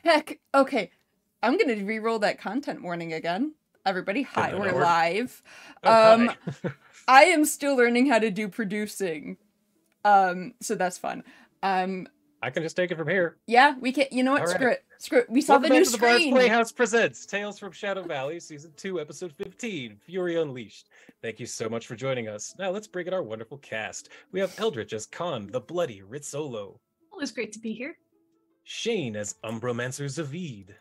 Heck, okay. I'm gonna re-roll that content warning again. Everybody, hi, we're live. Oh, hi. I am still learning how to do producing. So that's fun. I can just take it from here. Yeah, we can. You know what? All Screw right. it. Screw it. We saw Welcome the back new to the Bard's screen. Playhouse presents Tales from Shadow Valley, Season 2, Episode 15, Fury Unleashed. Thank you so much for joining us. Now let's bring in our wonderful cast. We have Eldritch as Khan, the bloody Rizzolo. Always great to be here. Shane as Umbromancer Zavid.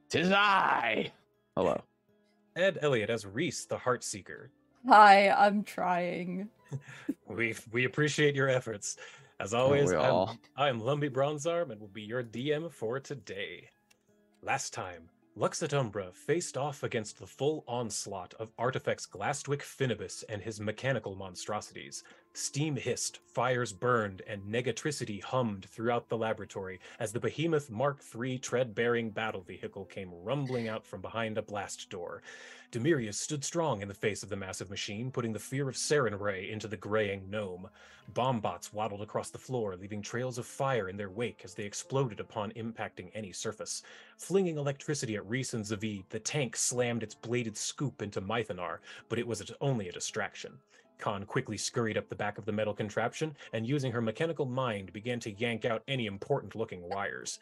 'Tis I. Hello. Ed Elliott as Reese, the Heartseeker. Hi, I'm trying. We appreciate your efforts. As always, I am Lumbee Bronzearm and will be your DM for today. Last time, Lux Et Umbra faced off against the full onslaught of Artifex Glastwick Finibus and his mechanical monstrosities. Steam hissed, fires burned, and negatricity hummed throughout the laboratory as the behemoth Mark III tread-bearing battle vehicle came rumbling out from behind a blast door. Demirius stood strong in the face of the massive machine, putting the fear of Sarenrae into the graying gnome. Bomb bots waddled across the floor, leaving trails of fire in their wake as they exploded upon impacting any surface. Flinging electricity at Reese and Zavid, the tank slammed its bladed scoop into Mythanar, but it was only a distraction. Khan quickly scurried up the back of the metal contraption and, using her mechanical mind, began to yank out any important-looking wires.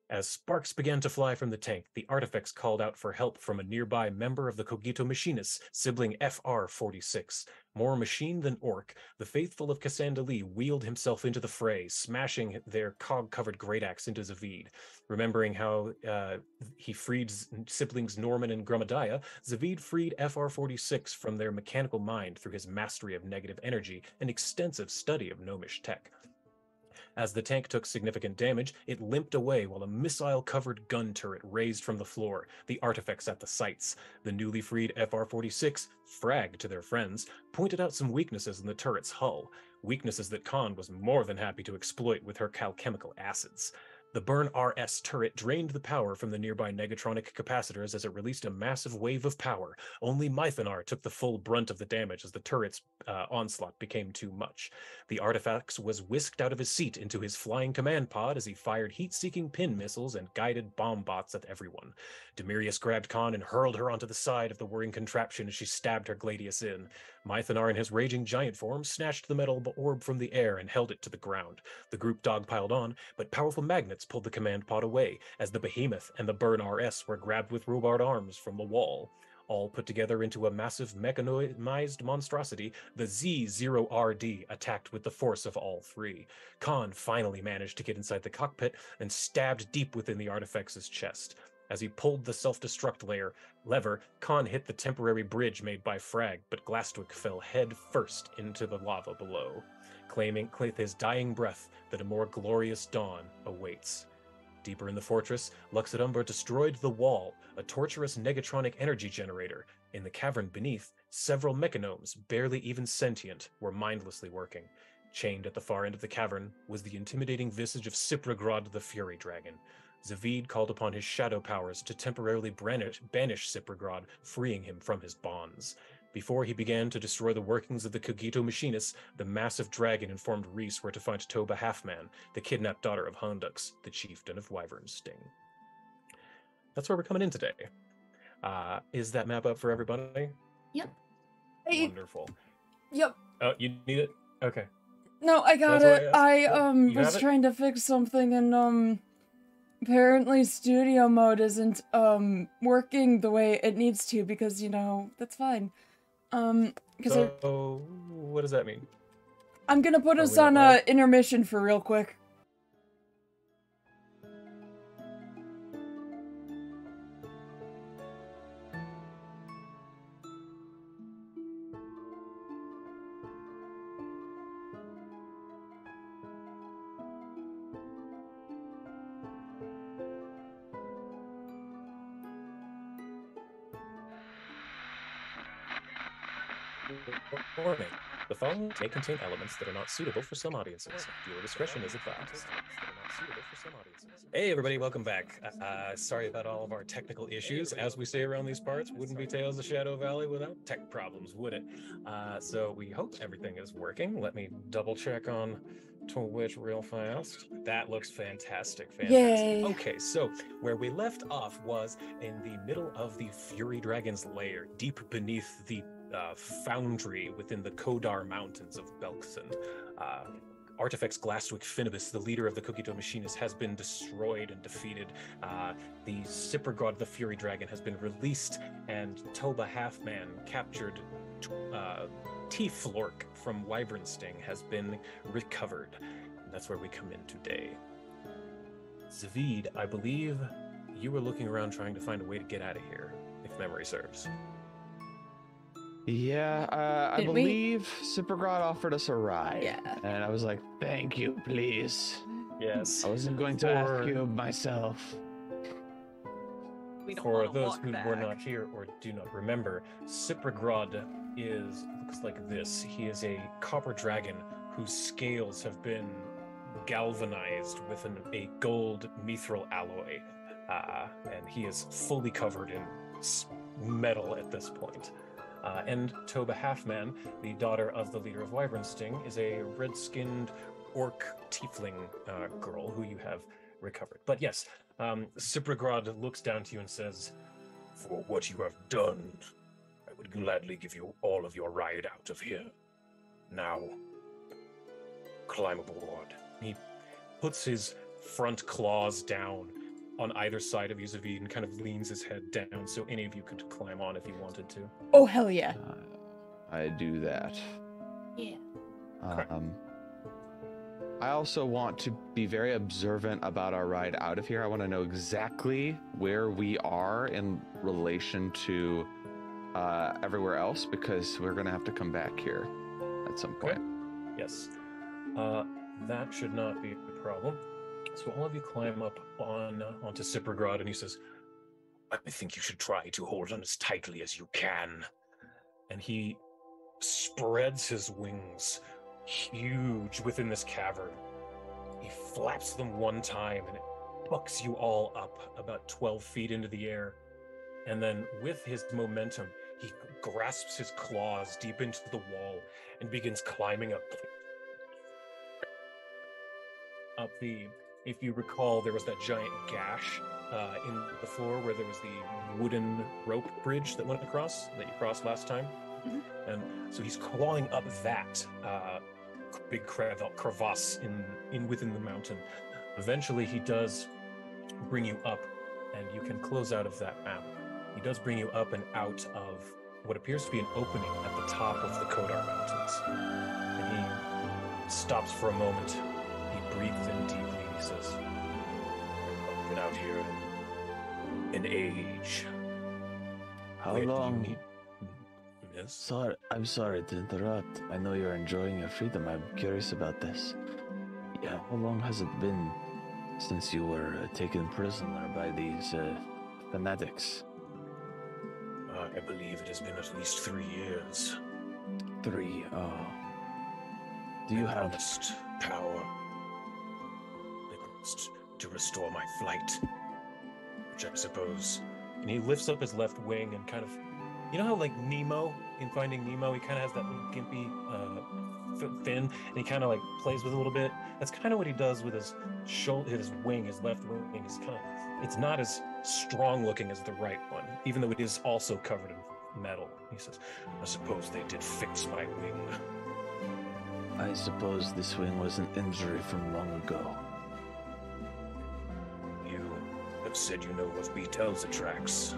As sparks began to fly from the tank, the Artifex called out for help from a nearby member of the Cogito Machinists, sibling FR-46. More machine than orc, the faithful of Cassandra Lee wheeled himself into the fray, smashing their cog-covered great axe into Zavid. Remembering how he freed siblings Norman and Grumadiah, Zavid freed FR-46 from their mechanical mind through his mastery of negative energy and extensive study of gnomish tech. As the tank took significant damage, it limped away while a missile-covered gun turret raised from the floor, the Artifex at the sights. The newly freed FR-46, frag to their friends, pointed out some weaknesses in the turret's hull, weaknesses that Khan was more than happy to exploit with her calchemical acids. The Burn RS turret drained the power from the nearby negatronic capacitors as it released a massive wave of power. Only Mythanar took the full brunt of the damage as the turret's onslaught became too much. The Artifex was whisked out of his seat into his flying command pod as he fired heat-seeking pin missiles and guided bomb bots at everyone. Demirius grabbed Khan and hurled her onto the side of the whirring contraption as she stabbed her Gladius in. Mythanar in his raging giant form snatched the metal orb from the air and held it to the ground. The group dogpiled on, but powerful magnets pulled the command pod away as the Behemoth and the Burn RS were grabbed with robot arms from the wall. All put together into a massive mechanized monstrosity, the Z0RD attacked with the force of all three. Khan finally managed to get inside the cockpit and stabbed deep within the Artifex's chest. As he pulled the self-destruct lever, Khan hit the temporary bridge made by Frag, but Glastwick fell head first into the lava below, claiming with his dying breath that a more glorious dawn awaits. Deeper in the fortress, Lux Et Umbra destroyed the wall, a torturous negatronic energy generator. In the cavern beneath, several mechanomes, barely even sentient, were mindlessly working. Chained at the far end of the cavern was the intimidating visage of Cyprigrod the Fury Dragon. Zavid called upon his shadow powers to temporarily banish Cyprigrod, freeing him from his bonds. Before he began to destroy the workings of the Cogito Machinists, the massive dragon informed Reese where to find Toba Halfman, the kidnapped daughter of Hondux, the chieftain of Wyvern's Sting. That's where we're coming in today. Is that map up for everybody? Yep. Wonderful. Yep. Oh, you need it? Okay. No, I got it. I was trying to fix something and apparently studio mode isn't working the way it needs to because, you know, that's fine. So what does that mean? I'm gonna put us on a intermission for real quick. Warning. The following may contain elements that are not suitable for some audiences. Viewer discretion is advised. Hey everybody, welcome back. Sorry about all of our technical issues. As we say around these parts, wouldn't be Tales of Shadow Valley without tech problems, would it? So we hope everything is working. Let me double check on Twitch real fast. That looks fantastic. Yay. Okay, so where we left off was in the middle of the Fury Dragon's lair, deep beneath the foundry within the Kodar Mountains of Belkson. Artifex Glasswick Finibus, the leader of the Cookie Dough Machinists, has been destroyed and defeated. The Cyprigod, the Fury Dragon, has been released, and Toba Halfman, captured T-Flork from Wyvern Sting, has been recovered. And that's where we come in today. Zavid, I believe you were looking around trying to find a way to get out of here, if memory serves. Yeah, I believe Cyprigod offered us a ride. Yeah. And I was like, thank you, please. Yes. I wasn't going to ask you myself. For those who were not here or do not remember, Cyprigod looks like this. He is a copper dragon whose scales have been galvanized with a gold mithril alloy. And he is fully covered in metal at this point. And Toba Halfman, the daughter of the leader of Wyvern Sting, is a red-skinned orc tiefling girl who you have recovered. But yes, Cyprigod looks down to you and says, "For what you have done, I would gladly give you all of your ride out of here. Now, climb aboard." He puts his front claws down on either side of you, Zavid, and kind of leans his head down so any of you could climb on if you wanted to. Oh, hell yeah. I do that. Yeah. I also want to be very observant about our ride out of here. I want to know exactly where we are in relation to everywhere else, because we're going to have to come back here at some point. Okay. Yes. That should not be a problem. So all of you climb up onto Cyprigod, and he says, "I think you should try to hold on as tightly as you can." And he spreads his wings, huge within this cavern. He flaps them one time, and it bucks you all up about 12 feet into the air. And then with his momentum, he grasps his claws deep into the wall and begins climbing up the... If you recall, there was that giant gash in the floor where there was the wooden rope bridge that went across, that you crossed last time. Mm-hmm. And so he's clawing up that big crevasse in within the mountain. Eventually, he does bring you up, and you can close out of that map. He does bring you up and out of what appears to be an opening at the top of the Kodar Mountains. And he stops for a moment. He breathes in deeply. He says, "I've been out here in an age." How long? Yes? I'm sorry to interrupt. I know you're enjoying your freedom. I'm curious about this. Yeah, how long has it been since you were taken prisoner by these fanatics? I believe it has been at least 3 years. 3, oh. Do you have power? They promised to restore my flight, which I suppose. And he lifts up his left wing and kind of, you know how like Nemo in Finding Nemo, he kind of has that little gimpy fin, and he kind of like plays with it a little bit. That's kind of what he does with his shoulder, his wing, his left wing. Is kind of, it's not as strong looking as the right one, even though it is also covered in metal. He says, "I suppose they did fix my wing." I suppose this wing was an injury from long ago. You have said you know of Betel's tracks.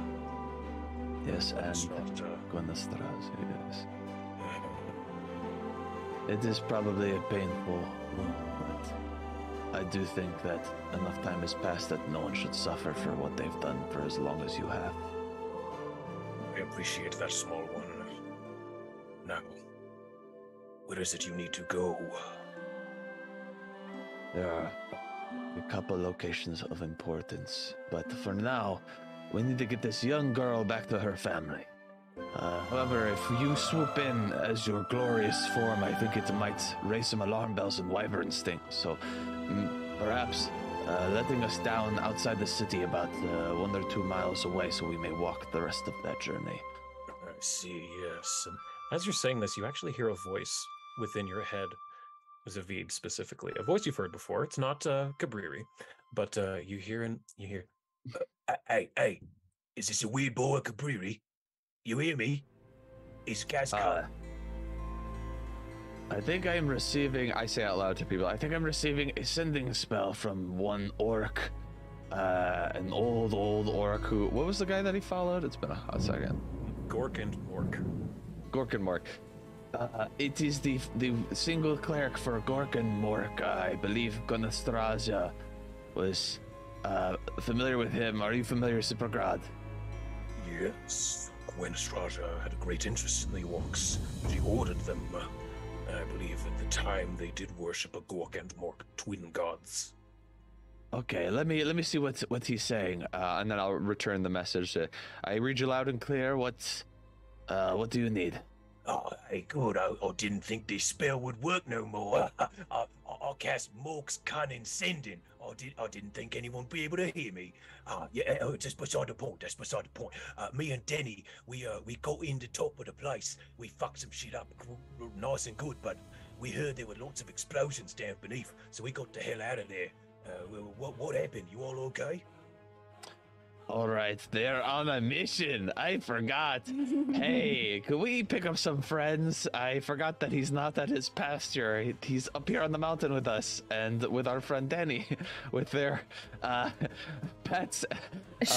Yes, and It's not, Gwenestras, yes. It is probably a painful wound, but I do think that enough time has passed that no one should suffer for what they've done for as long as you have. I appreciate that, small one. Now, where is it you need to go? There are a couple locations of importance, but for now, we need to get this young girl back to her family. However, if you swoop in as your glorious form, I think it might raise some alarm bells and wyvern instinct. So, perhaps letting us down outside the city about 1 or 2 miles away so we may walk the rest of that journey. I see, yes. And as you're saying this, you actually hear a voice within your head, Zavid specifically. A voice you've heard before. It's not Cabriri, but you hear, hey, is this a weird boy, Cabriri? You hear me? Is Gaz I think I'm receiving, I say out loud to people, I think I'm receiving a sending spell from one orc. An old orc who, what was the guy that he followed? It's been a hot second. Gork and Mork. Gork and Mork. It is the single cleric for Gork and Mork. I believe Gonastraja was familiar with him. Are you familiar, Siprograd? Yes. Gwen Straja had a great interest in the orcs. She ordered them. I believe at the time they did worship a Gork and Mork twin gods. Okay, let me see what he's saying, and then I'll return the message. I read you loud and clear. What do you need? Oh, hey, good. I didn't think this spell would work no more. I cast Mork's Cunning Sending. I didn't think anyone would be able to hear me. Just beside the point. That's beside the point. Me and Denny, we got in the top of the place. We fucked some shit up nice and good, but we heard there were lots of explosions down beneath, so we got the hell out of there. What happened? You all okay? All right, they're on a mission. I forgot. Hey, could we pick up some friends? I forgot that he's not at his pasture. He's up here on the mountain with us and with our friend Danny, with their pets.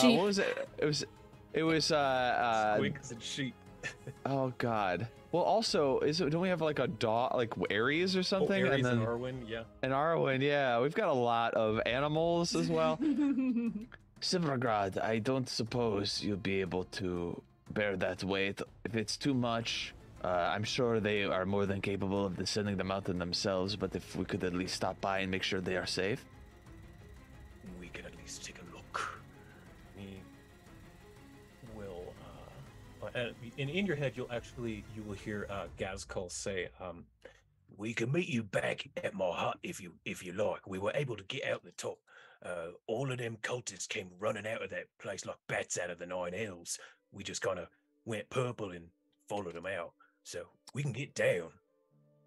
What was it? It was Squigs and sheep. Oh God. Well, also, don't we have like a dog, like Aries or something? Oh, Aries and Arwen, yeah. And Arwen, yeah. We've got a lot of animals as well. Sivrograd, I don't suppose you'll be able to bear that weight. If it's too much, I'm sure they are more than capable of descending the mountain themselves, but if we could at least stop by and make sure they are safe. We can at least take a look. We will, in your head, you will hear Gazkul say, we can meet you back at my hut if you like. We were able to get out the top. All of them cultists came running out of that place like bats out of the 9 hills. We just kind of went purple and followed them out. So we can get down.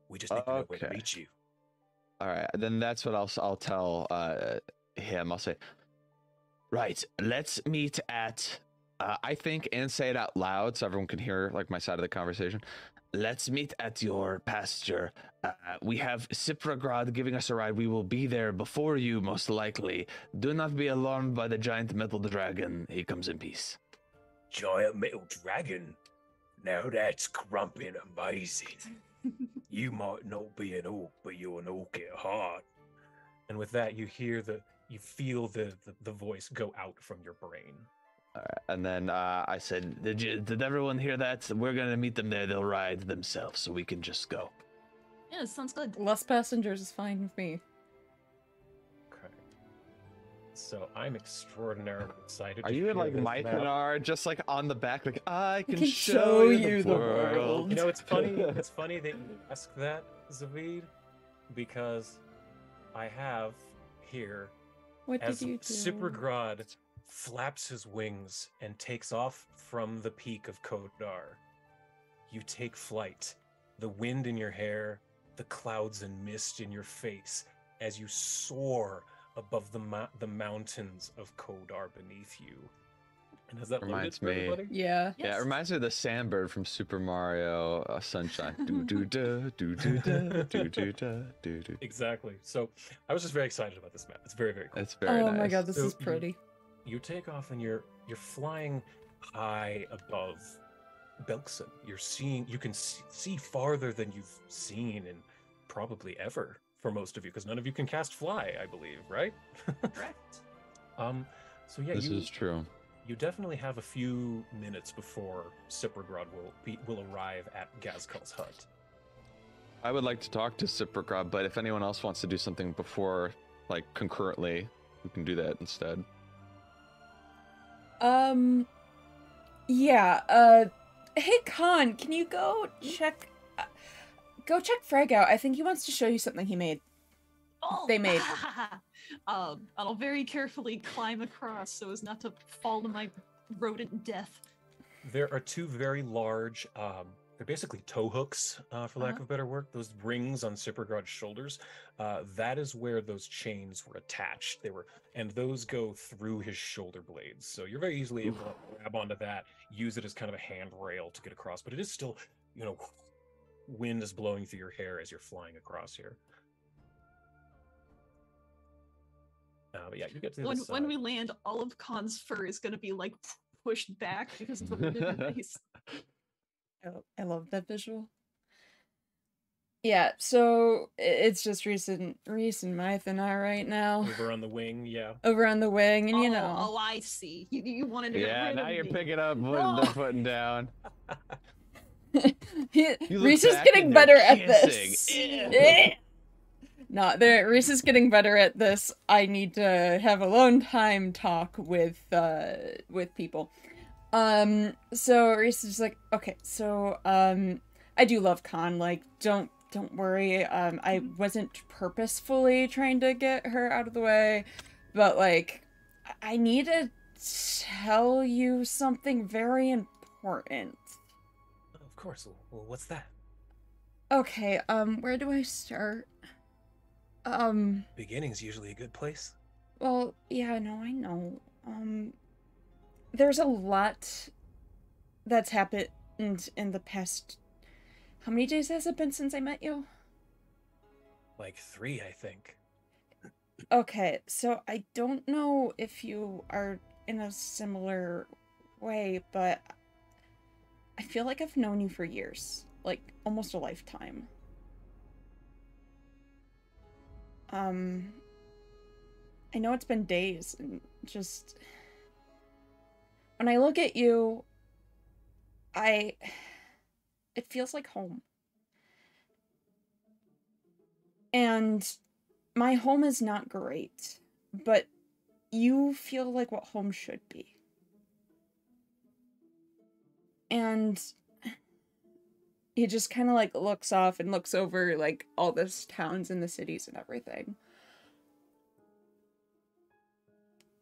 We just need to know where to meet you. All right, then that's what I'll tell him. I'll say, right, let's meet at, I think, and say it out loud so everyone can hear like my side of the conversation. Let's meet at your pasture. We have Siprograd giving us a ride. We will be there before you, most likely. Do not be alarmed by the giant metal dragon. He comes in peace. Giant metal dragon? Now that's crumping amazing. You might not be an orc, but you're an orc at heart. And with that, you feel the voice go out from your brain. All right, and then I said, did everyone hear that? We're going to meet them there. They'll ride themselves, so we can just go. Yeah, sounds good. Less passengers is fine with me. Okay. So I'm extraordinarily excited. Are you like Mythanar, just like on the back, like I can show you the world. You know, it's funny. It's funny that you ask that, Zavid, because I have here what as did you do? Siprograd flaps his wings and takes off from the peak of Kodar. You take flight, the wind in your hair, the clouds and mist in your face as you soar above the mountains of Kodar beneath you. And has that reminds me? Yeah. Yes. Yeah, it reminds me of the Sandbird from Super Mario Sunshine. Do do da do do da do do da do do. Exactly. So I was just very excited about this map. It's very, very cool. It's very nice. Oh my god, this is pretty. You take off and you're flying high above Belkson. You can see farther than you've seen in probably ever for most of you, because none of you can cast fly, I believe, right? Correct. So yeah, this is true. You definitely have a few minutes before Siprograd will arrive at Gazkul's hut. I would like to talk to Siprograd, but if anyone else wants to do something before, like concurrently, we can do that instead. Hey, Khan, can you go check Frag out? I think he wants to show you something he made. Oh, they made. I'll very carefully climb across so as not to fall to my rodent death. There are two very large, they're basically toe hooks, for lack of a better word. Those rings on Sippergrod's shoulders. That is where those chains were attached. And those go through his shoulder blades. So you're very easily able to grab onto that, use it as kind of a handrail to get across. But it is still, wind is blowing through your hair as you're flying across here. But yeah, you get to the side. When we land, all of Khan's fur is going to be like pushed back because of the wind in the face. I love that visual. Yeah, so it's just Reese and Mythe and I right now. Over on the wing, yeah. Over on the wing, and Oh, I see. You wanted to get rid of me. Yeah, now you're picking up what they're putting down. Reese is getting better at this. No, Reese is getting better at this. I need to have alone time talk with people. So Reese is like, okay, so I do love Khan. Like, don't worry. I wasn't purposefully trying to get her out of the way, but like, I need to tell you something very important. Of course. Well, what's that? Okay, where do I start? Beginning's usually a good place. Well, yeah, no, I know. There's a lot that's happened in the past. How many days has it been since I met you? Like 3, I think. Okay, so I don't know if you are in a similar way, but I feel like I've known you for years. Like, almost a lifetime. I know it's been days, and just... When I look at you, it feels like home. And my home is not great, but you feel like what home should be. And he just kind of like looks off and looks over like all those towns and the cities and everything.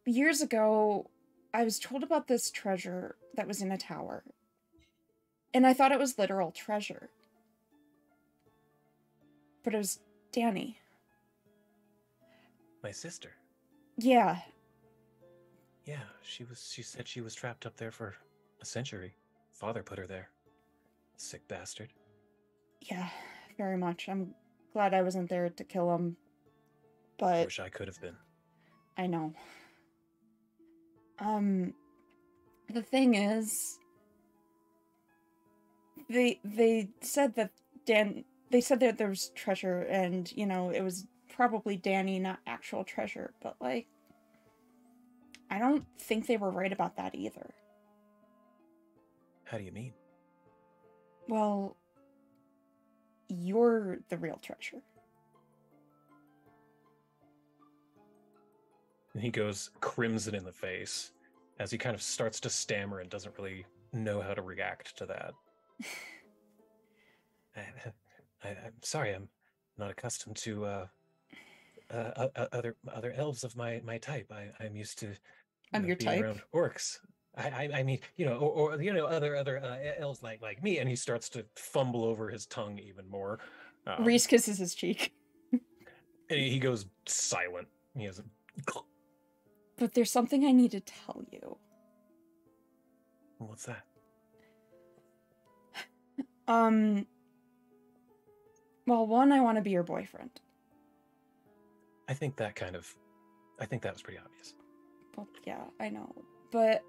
Years ago, I was told about this treasure that was in a tower. And I thought it was literal treasure. But it was Danny. My sister. Yeah. Yeah, she said she was trapped up there for a century. Father put her there. Sick bastard. Yeah, very much. I'm glad I wasn't there to kill him. But wish I could have been. I know. The thing is, they said that there was treasure, and it was probably Danny, not actual treasure, but like, I don't think they were right about that either. How do you mean? Well, you're the real treasure. And he goes crimson in the face as he kind of starts to stammer and doesn't really know how to react to that. I'm sorry, I'm not accustomed to other elves of my type. I'm used to I'm your being type around orcs. I mean, or other elves like me. And he starts to fumble over his tongue even more. Reese kisses his cheek. And he goes silent. He has a... But there's something I need to tell you. What's that? Well, one, I want to be your boyfriend. I think that was pretty obvious. Well, yeah, I know. But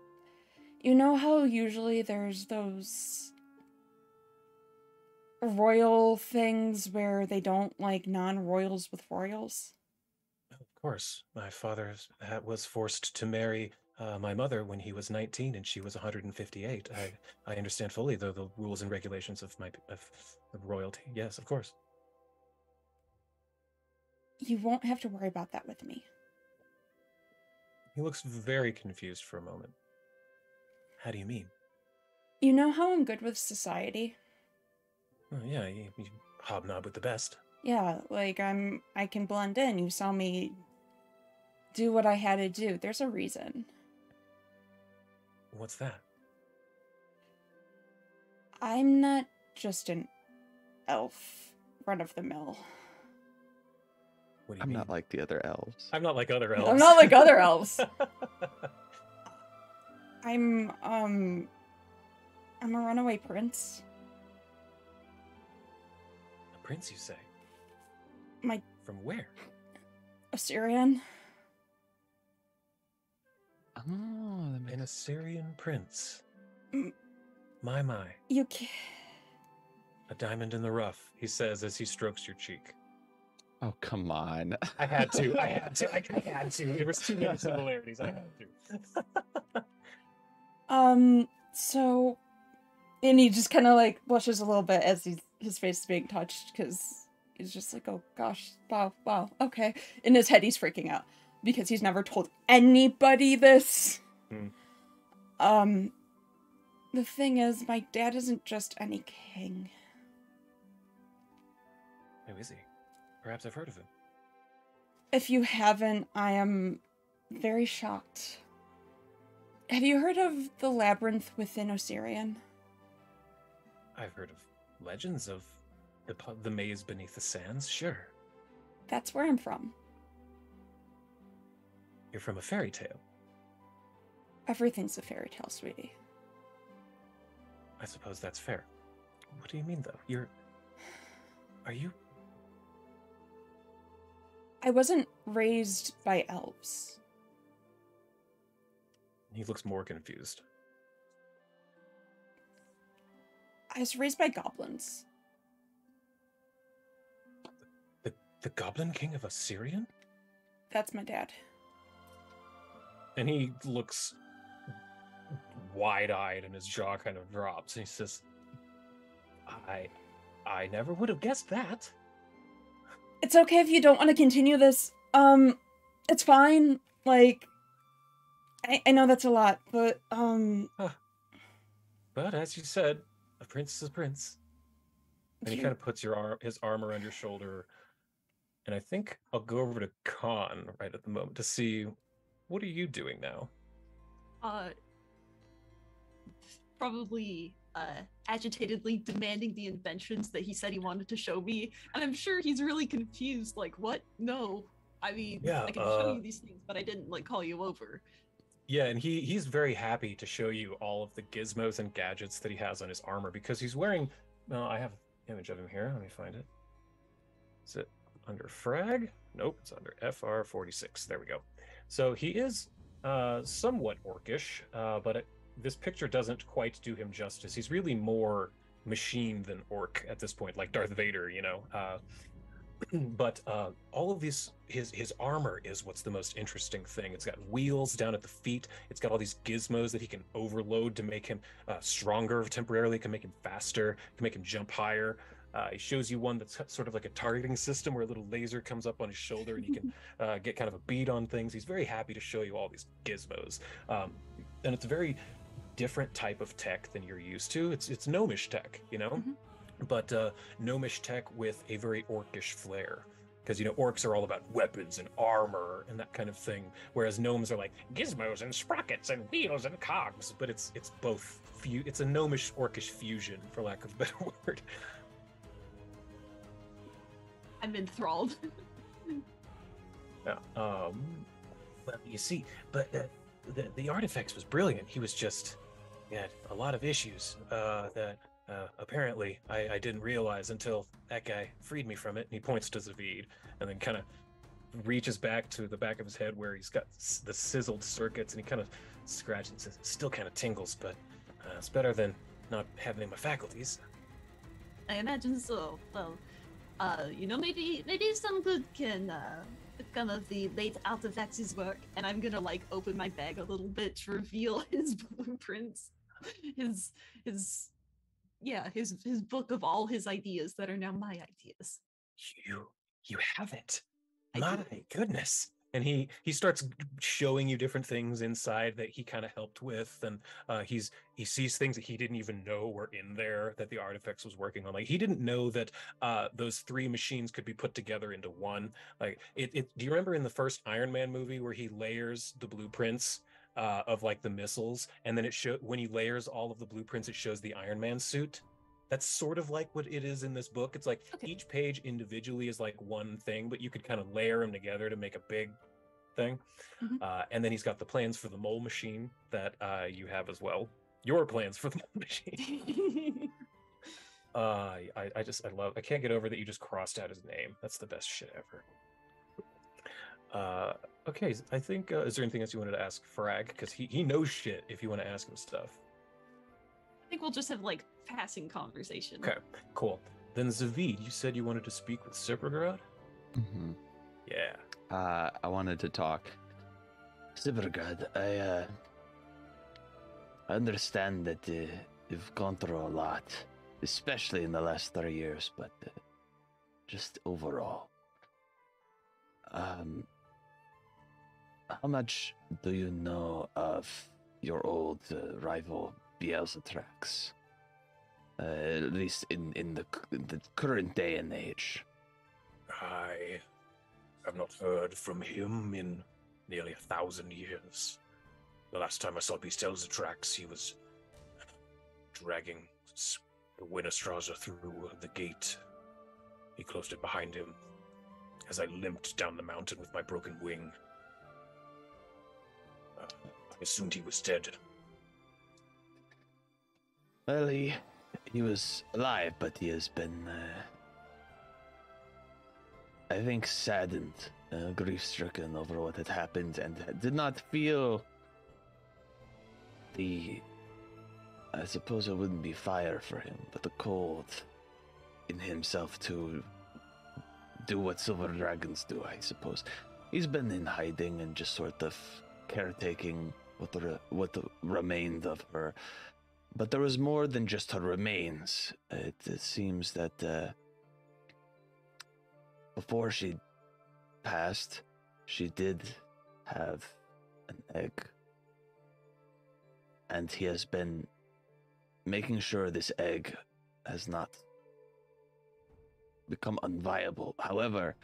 you know how usually there's those royal things where they don't like non-royals with royals? Of course. My father was forced to marry my mother when he was 19 and she was 158. I understand fully the rules and regulations of royalty. Yes, of course. You won't have to worry about that with me. He looks very confused for a moment. How do you mean? You know how I'm good with society? Oh, yeah, you hobnob with the best. Yeah, like I can blend in. You saw me do what I had to do. There's a reason. What's that? I'm not just an elf, run of the mill. What do you I'm mean? not like the other elves. I'm not like other elves. I'm not like other elves. I'm a runaway prince. A prince, you say? From where? Assyrian. Oh, An Assyrian prince. Mm. My. You can't. A diamond in the rough, he says as he strokes your cheek. Oh, come on. I had to. There was too many similarities. I had to. So, and he just kind of like blushes a little bit as his face is being touched, because he's just like, oh gosh, wow, okay. In his head, he's freaking out because he's never told anybody this. The thing is, my dad isn't just any king. Who is he? Perhaps I've heard of him. If you haven't, I am very shocked. Have you heard of the labyrinth within Osirian? I've heard of legends of the maze beneath the sands, sure. That's where I'm from. You're from a fairy tale. Everything's a fairy tale, sweetie. I suppose that's fair. What do you mean, though? Are you? I wasn't raised by elves. He looks more confused. I was raised by goblins. The Goblin King of Assyrian? That's my dad. And he looks wide-eyed and his jaw kind of drops. And he says, I never would have guessed that. It's okay if you don't want to continue this. It's fine. Like, I know that's a lot, but, But as you said, a prince is a prince. And he kind of puts his arm around your shoulder. And I think I'll go over to Khan right at the moment to see, what are you doing now? Probably agitatedly demanding the inventions that he said he wanted to show me, and I'm sure he's really confused, like, what? No, I mean, yeah, I can show you these things, but I didn't like call you over. Yeah, and he's very happy to show you all of the gizmos and gadgets that he has on his armor, because he's wearing, well, I have an image of him here, let me find it. Is it under frag? Nope, it's under FR46, there we go. So he is somewhat orcish, but this picture doesn't quite do him justice. He's really more machine than orc at this point, like Darth Vader, you know. But all of his armor is what's the most interesting thing. It's got wheels down at the feet. It's got all these gizmos that he can overload to make him stronger temporarily, can make him faster, can make him jump higher. He shows you one that's sort of like a targeting system where a little laser comes up on his shoulder and he can get kind of a bead on things. He's very happy to show you all these gizmos. And it's a very different type of tech than you're used to. It's gnomish tech, you know? Mm-hmm. But gnomish tech with a very orcish flair. Because, you know, orcs are all about weapons and armor and that kind of thing, whereas gnomes are like gizmos and sprockets and wheels and cogs. But it's both. It's a gnomish orcish fusion, for lack of a better word. I'm enthralled. Well, you see, but the Artifex was brilliant. He had a lot of issues that apparently I didn't realize until that guy freed me from it. And he points to Zavid and then kind of reaches back to the back of his head where he's got the sizzled circuits, and he kind of scratches and says, still kind of tingles, but it's better than not having my faculties. I imagine so. Well, you know, maybe some good can come of the late Artifex's work, and I'm gonna like open my bag a little bit to reveal his blueprints, his book of all his ideas that are now my ideas. You have it. My goodness. And he starts showing you different things inside that he kind of helped with, and he sees things that he didn't even know were in there that the Artifex was working on. Like he didn't know that those three machines could be put together into one. Like it. Do you remember in the first Iron Man movie where he layers the blueprints of like the missiles, and then when he layers all of the blueprints, it shows the Iron Man suit? That's sort of like what it is in this book. It's like each page individually is like one thing, but you could kind of layer them together to make a big thing. And then he's got the plans for the mole machine that you have as well. Your plans for the mole machine. I can't get over that you just crossed out his name. That's the best shit ever. Okay, I think, is there anything else you wanted to ask Frag? Because he knows shit if you want to ask him stuff. I think we'll just have like passing conversation. Okay, cool. Then Zavid, you said you wanted to speak with Sibergrad? Mm-hmm. Yeah. I wanted to talk. Sibergrad, I understand that you've gone through a lot, especially in the last 3 years, but just overall. How much do you know of your old rival Beelzetrax? At least in the current day and age. I have not heard from him in nearly 1,000 years. The last time I saw Beelzetrax, he was dragging the Winnestraza through the gate. He closed it behind him as I limped down the mountain with my broken wing. I assumed he was dead. Well, he was alive, but he has been, I think, saddened, grief-stricken over what had happened, and did not feel I suppose it wouldn't be fire for him, but the cold in himself to do what silver dragons do, I suppose. He's been in hiding and just sort of caretaking what remained of her. But there was more than just her remains. It seems that before she passed, she did have an egg. And he has been making sure this egg has not become unviable. However,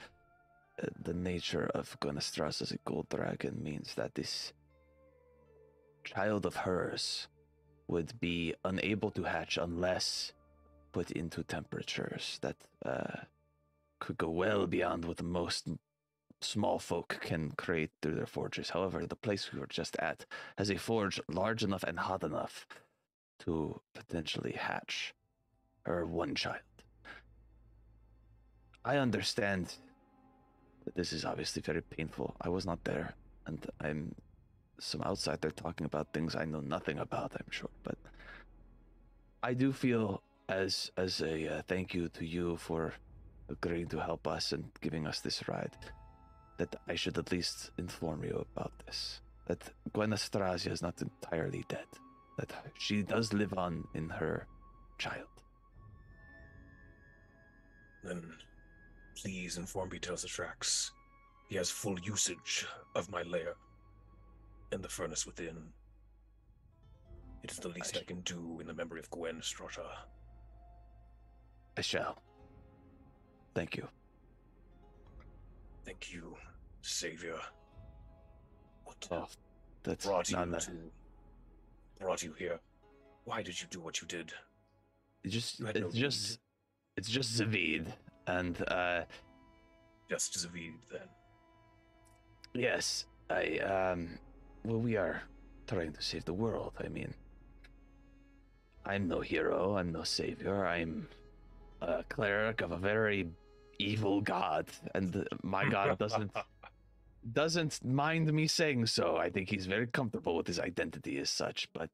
the nature of Gwynethras as a gold dragon means that this child of hers would be unable to hatch unless put into temperatures that could go well beyond what most small folk can create through their forges. However, the place we were just at has a forge large enough and hot enough to potentially hatch her one child. I understand that this is obviously very painful. I was not there, and I'm some outsider talking about things I know nothing about, I'm sure, but I do feel as a thank you to you for agreeing to help us and giving us this ride, that I should at least inform you about this. That Gwynethras is not entirely dead. That she does live on in her child. Then please inform Beelzetrax. He has full usage of my lair and the furnace within. It is the least I can do in the memory of Gwen Strata. I shall. Thank you. Thank you, Savior. What that's brought you here? Why did you do what you did? It's just Zavid, and just Zavid then. Yes, well, we are trying to save the world. I mean, I'm no hero, I'm no savior, I'm a cleric of a very evil god, and my god doesn't mind me saying so. I think he's very comfortable with his identity as such, but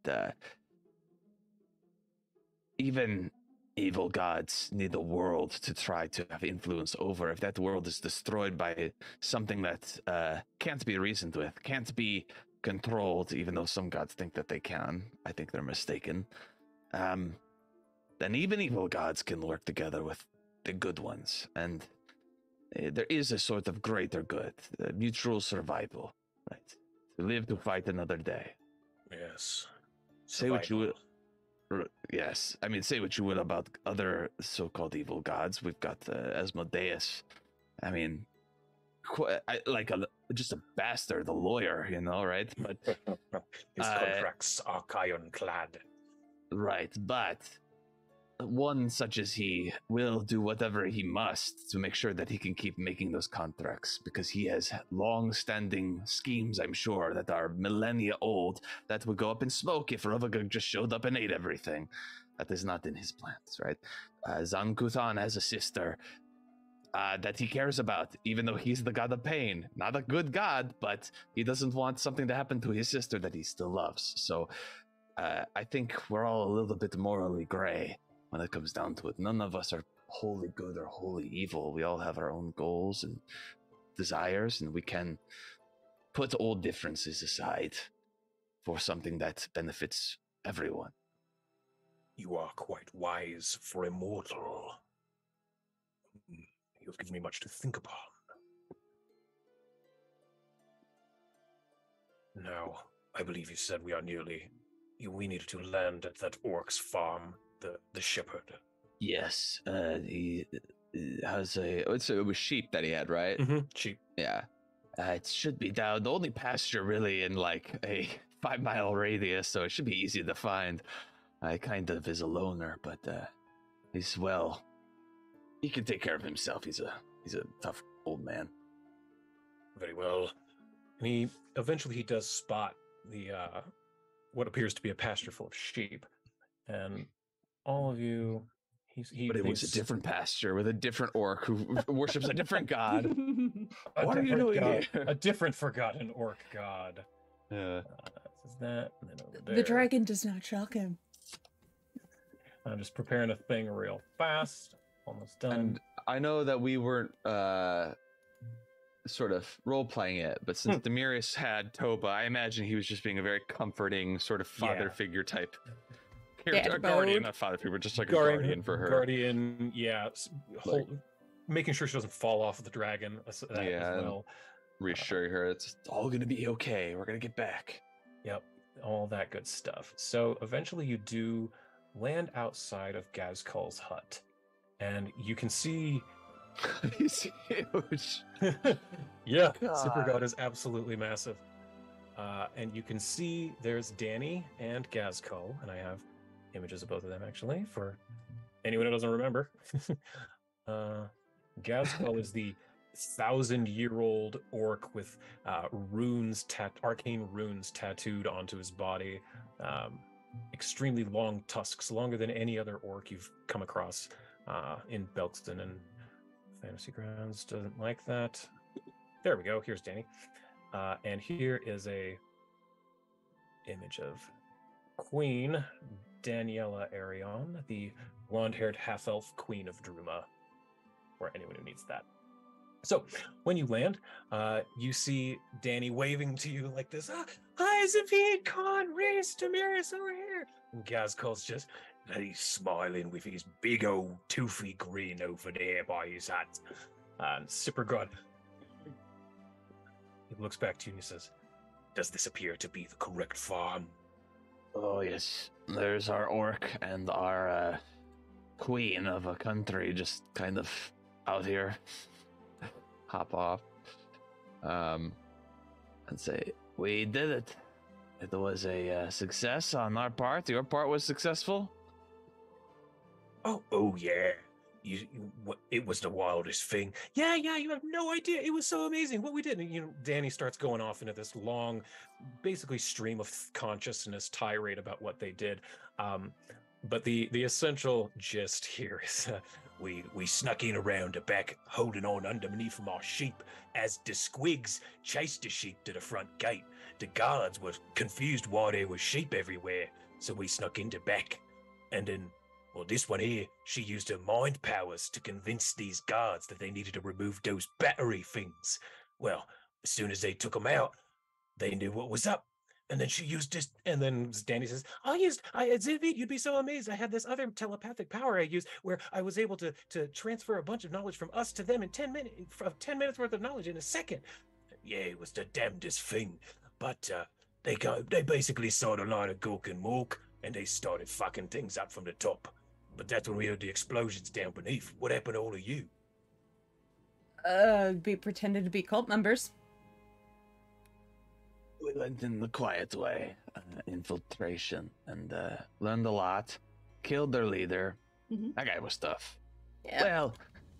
even evil gods need a world to try to have influence over. If that world is destroyed by something that can't be reasoned with, can't be controlled, even though some gods think that they can, I think they're mistaken, then even evil gods can work together with the good ones. And there is a sort of greater good, mutual survival, right? To live to fight another day. Yes. Say what you will. Yes, I mean, say what you will about other so-called evil gods. We've got Asmodeus. I mean, just a bastard, a lawyer, you know, right? But his contracts are ironclad. Right, but one such as he will do whatever he must to make sure that he can keep making those contracts, because he has long-standing schemes, I'm sure, that are millennia old, that would go up in smoke if Ravagug just showed up and ate everything. That is not in his plans, right? Zankutan has a sister that he cares about, even though he's the god of pain. Not a good god, but he doesn't want something to happen to his sister that he still loves. So I think we're all a little bit morally gray when it comes down to it. None of us are wholly good or wholly evil. We all have our own goals and desires, and we can put old differences aside for something that benefits everyone. You are quite wise for a mortal. You've given me much to think upon. Now, I believe you said we needed to land at that orc's farm, the shepherd. Yes, he has it was sheep that he had, right? Mm-hmm. Sheep. Yeah. It should be down the only pasture really in like a 5-mile radius, so it should be easy to find. I kind of is a loner, but he's he can take care of himself. He's a tough old man. Very well. And eventually he does spot the what appears to be a pasture full of sheep, and all of you. But it was a different pasture with a different orc who worships a different god. What are you doing here? A different forgotten orc god. Yeah. Is that? And then over there. The dragon does not shock him. I'm just preparing a thing real fast. Almost done. And I know that we weren't sort of role-playing it, but since Demirius had Toba, I imagine he was just being a very comforting sort of father figure type character. A guardian, not father figure, just like a guardian for her. Guardian, yeah. Making sure she doesn't fall off of the dragon as well. Reassuring her it's all going to be okay. We're going to get back. Yep, all that good stuff. So eventually you do land outside of Gazkul's hut, and you can see... He's huge. Yeah, Super God is absolutely massive. And you can see there's Danny and Gazkul, and I have images of both of them actually for anyone who doesn't remember. Gazkul is the 1,000-year-old orc with arcane runes tattooed onto his body. Extremely long tusks, longer than any other orc you've come across in Belkston and Fantasy Grounds. Doesn't like that. There we go. Here's Danny. And here is a image of Queen Daniela Arion, the blonde-haired half-elf Queen of Druma, for anyone who needs that. So when you land, you see Danny waving to you like this. Hi, Zavid, Khan, Reese, Demirius over here. And Gazkul's just, he's smiling with his big old toothy grin over there by his hat. And Sippergod, he looks back to you and he says, does this appear to be the correct farm? Oh, yes. There's our orc and our queen of a country just kind of out here. Hop off. And say, we did it. It was a success on our part. Your part was successful. Oh yeah. It was the wildest thing. Yeah, you have no idea. It was so amazing what we did. And, Danny starts going off into this long, basically stream of consciousness tirade about what they did. But the essential gist here is we snuck in around the back, holding on underneath from our sheep, as the squigs chased the sheep to the front gate. The guards were confused why there was sheep everywhere, so we snuck in the back. And then, well, this one here, she used her mind powers to convince these guards that they needed to remove those battery things. Well, as soon as they took them out, they knew what was up. And then she used this, and then Danny says, Zivid, you'd be so amazed. I had this other telepathic power I used where I was able to transfer a bunch of knowledge from us to them in 10 minutes, 10 minutes worth of knowledge in a second. Yeah, it was the damnedest thing. But they basically saw the line of Gulk and Mork, and they started fucking things up from the top. But that's when we heard the explosions down beneath. What happened to all of you? We pretended to be cult members. We went in the quiet way, infiltration, and learned a lot. Killed their leader. Mm-hmm. That guy was tough. Yeah. Well,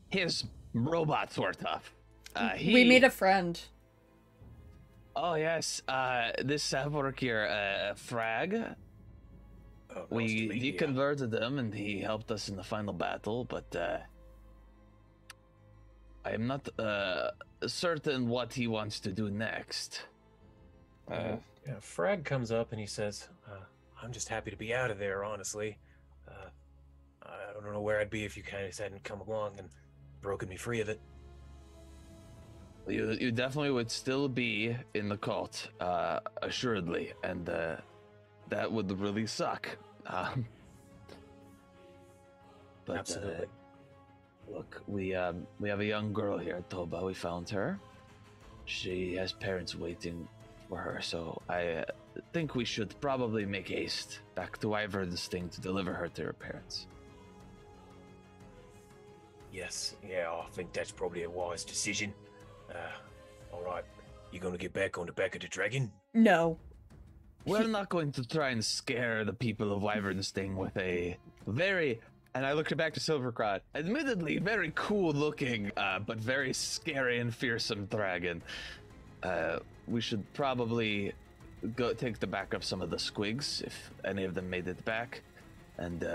his robots were tough. We made a friend. Oh yes, this work here, Frag. Oh, We converted him, and he helped us in the final battle. But I am not certain what he wants to do next. Yeah, Frag comes up and he says, I'm just happy to be out of there, honestly. I don't know where I'd be if you guys hadn't come along and broken me free of it. You definitely would still be in the cult, assuredly, and that would really suck. But Absolutely. Look, we have a young girl here at Toba. We found her. She has parents waiting for her, so I think we should probably make haste back to Wyvern's Sting to deliver her to her parents. Yes, yeah, I think that's probably a wise decision. All right, you gonna get back on the back of the dragon? No. We're not going to try and scare the people of Wyvern's Sting with a very, and I looked back to Silvercrot, admittedly very cool looking, but very scary and fearsome dragon. We should probably go take the back of some of the squigs, if any of them made it back. And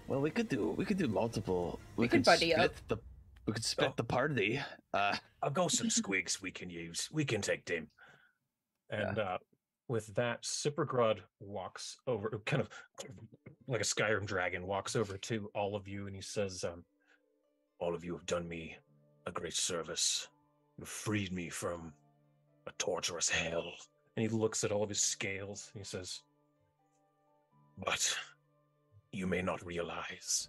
well, we could do multiple. We could buddy up. We could split the party. I've got some squigs we can use. We can take them. And with that, Cyprigrod walks over, kind of like a Skyrim dragon, walks over to all of you, and he says, all of you have done me a great service. You've freed me from a torturous hell. And he looks at all of his scales, and he says, but you may not realize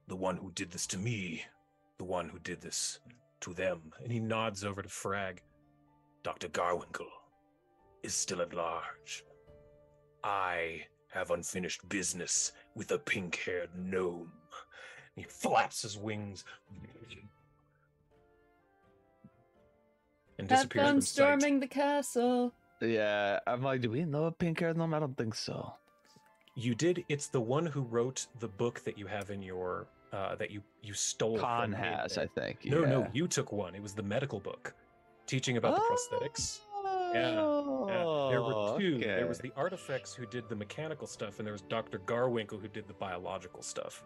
the one who did this to me, the one who did this to them. And he nods over to Frag. Dr. Garwinkle is still at large. I have unfinished business with a pink-haired gnome. He flaps his wings and disappears from sight. Storming the castle. Yeah, I'm like, do we know a pink-haired gnome? I don't think so. You did. It's the one who wrote the book that you have in your that you stole. Khan from has, I think. No, you took one. It was the medical book, teaching about the prosthetics. Yeah. There were two. Okay. There was the Artifex who did the mechanical stuff, and there was Dr. Garwinkle who did the biological stuff.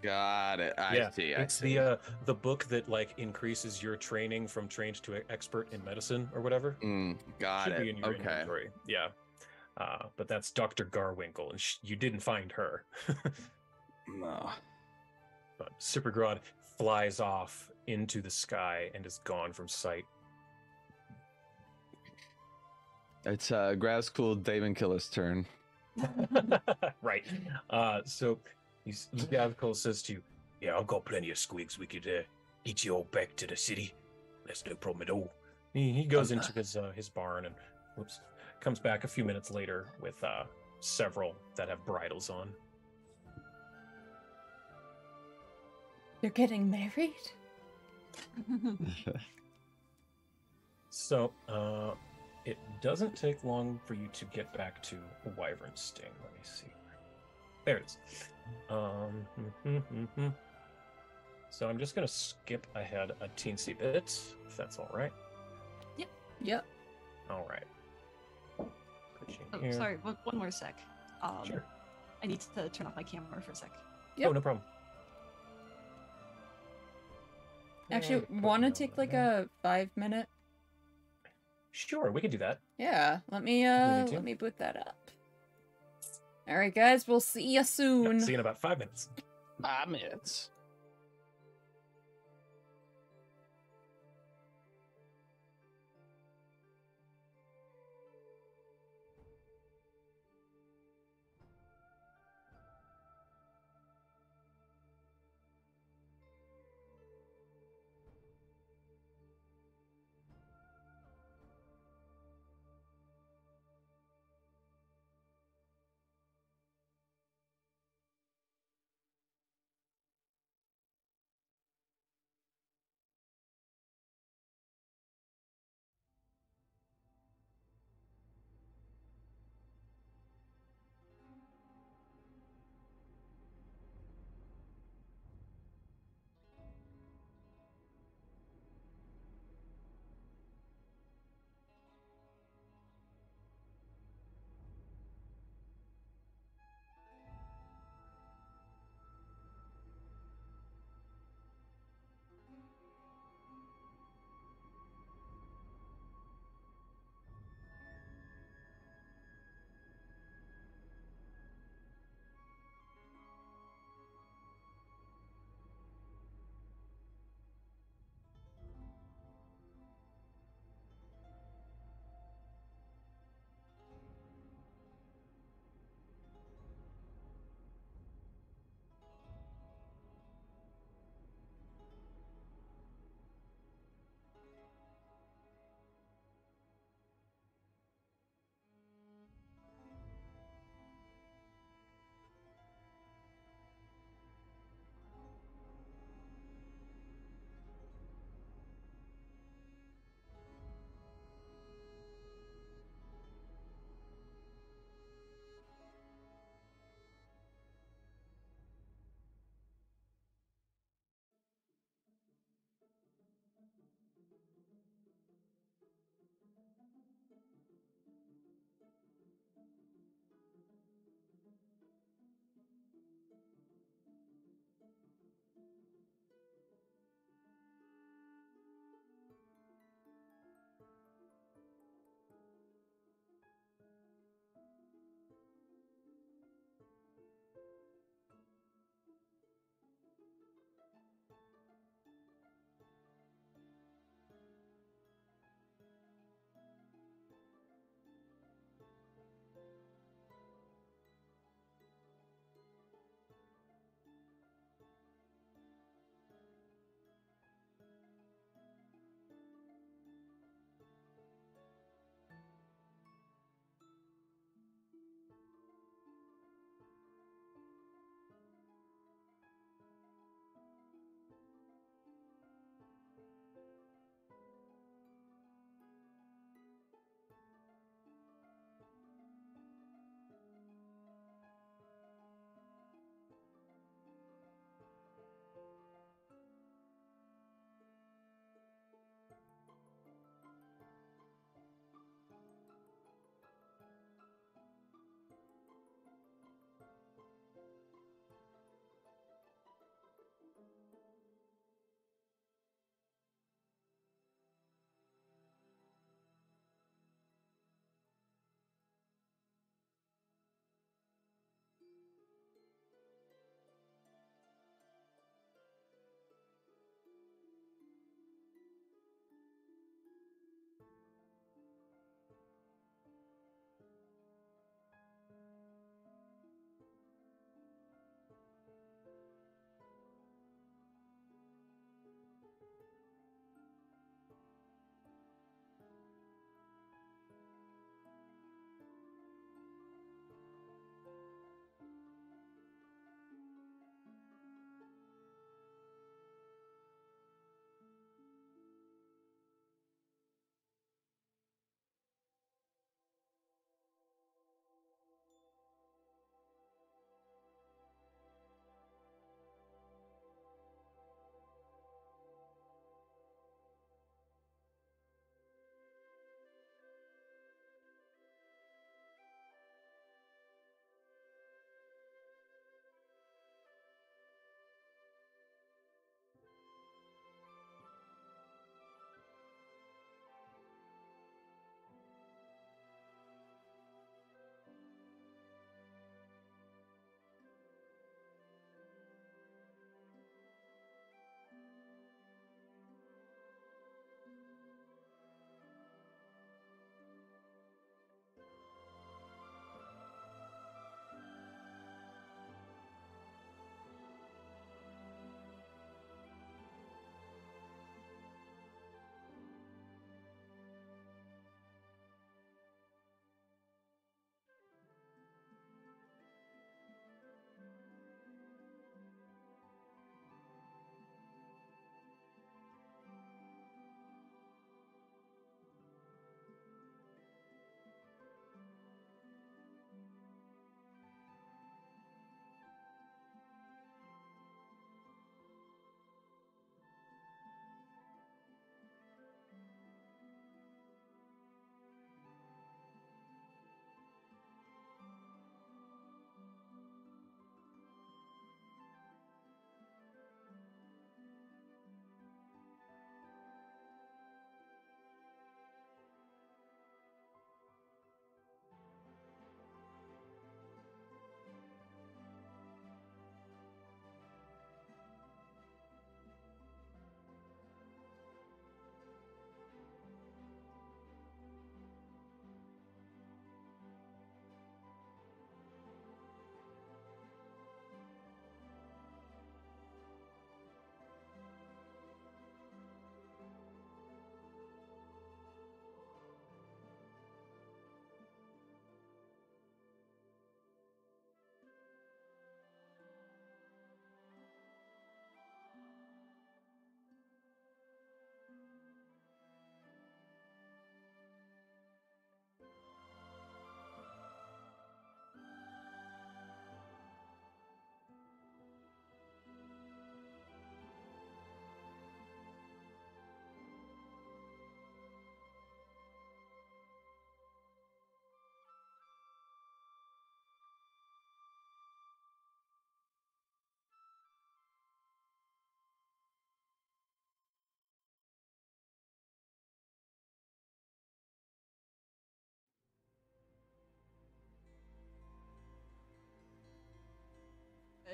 Got it. I see. It's the book that like increases your training from trained to expert in medicine or whatever. Got Should it. be in your Okay. inventory. Yeah. But that's Dr. Garwinkle, and you didn't find her. No. But Cyprigrod flies off into the sky and is gone from sight. It's Grazcool Damon Killer's turn. Right. So Gavkol says to you, yeah, I've got plenty of squigs. We could get you all back to the city. That's no problem at all. He goes into his barn and comes back a few minutes later with several that have bridles on. You're getting married? So, it doesn't take long for you to get back to Wyvern Sting. Let me see. There it is. So I'm just going to skip ahead a teensy bit, if that's all right. Yep. All right. Oh, sorry, one more sec. Sure. I need to turn off my camera for a sec. Yep. Oh, no problem. Actually, want to take like a 5-minute? Sure, we can do that. Yeah, let me boot that up. All right, guys, we'll see you soon. Yep, see you in about 5 minutes. 5 minutes.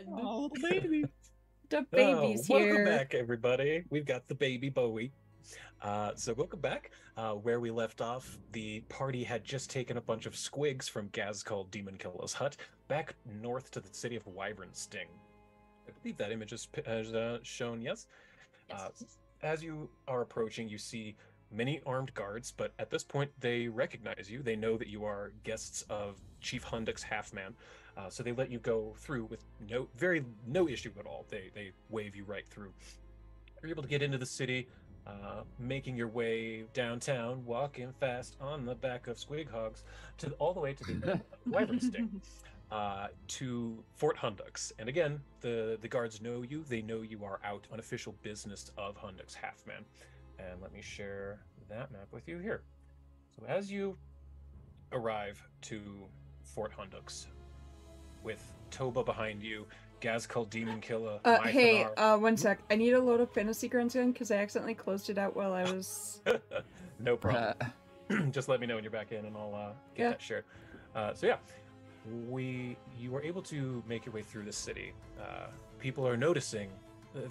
Oh, the baby. The baby's here. Welcome back, everybody. We've got the baby Bowie. So welcome back. Where we left off, the party had just taken a bunch of squigs from Gazcall Demon Killer's hut back north to the city of Wyvern Sting. I believe that image is shown, yes? Yes. As you are approaching, you see many armed guards, but at this point they recognize you. They know that you are guests of Chief Hunduk's Half-Man, so they let you go through with no issue at all. They wave you right through. You're able to get into the city, making your way downtown, walking fast on the back of Squig Hogs, all the way to the Wyvern Sting. To Fort Hunduk's. And again, the guards know you. They know you are out on official business of Hunduk's Half-Man. And let me share that map with you here. So as you arrive to Fort Hunduk's, with Toba behind you, Gazcall Demon Killer, hey, one sec. I need to load up Fantasy Grounds again because I accidentally closed it out while I was... No problem. Just let me know when you're back in and I'll get that shared. So yeah. You were able to make your way through the city. People are noticing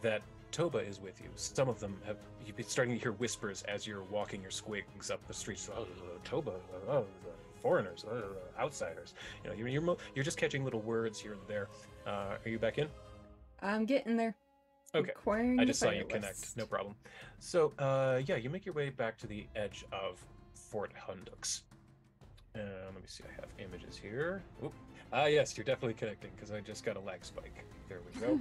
that Toba is with you. Some of them you've been starting to hear whispers as you're walking your squigs up the streets. Oh, Toba, foreigners, outsiders. You know, you're just catching little words here and there. Are you back in? I'm getting there. Okay. I just saw you connect. No problem. So, yeah, you make your way back to the edge of Fort Hunduk's. Let me see, I have images here. Oop. Yes, you're definitely connecting because I just got a lag spike. There we go.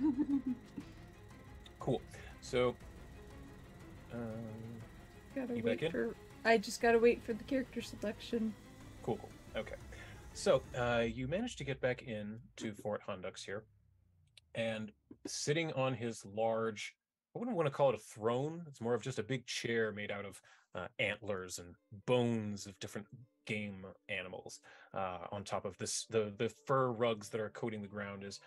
Cool. So, you back in? I just gotta wait for the character selection. Cool. Okay. So, you managed to get back in to Fort Hunduk's here, and sitting on his large, I wouldn't want to call it a throne. It's more of just a big chair made out of antlers and bones of different game animals. On top of this, the fur rugs that are coating the ground is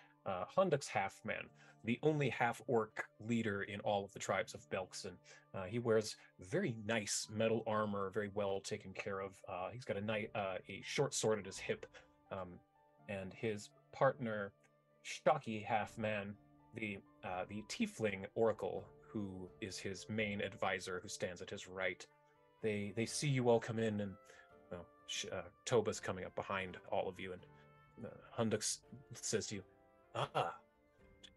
Hunduk's Half-Man, the only half-orc leader in all of the tribes of Belkson. He wears very nice metal armor, very well taken care of. He's got a short sword at his hip, and his partner, Shocky Half-Man, the tiefling oracle, who is his main advisor, who stands at his right. They see you all come in, and Toba's coming up behind all of you, and Hunduk says to you,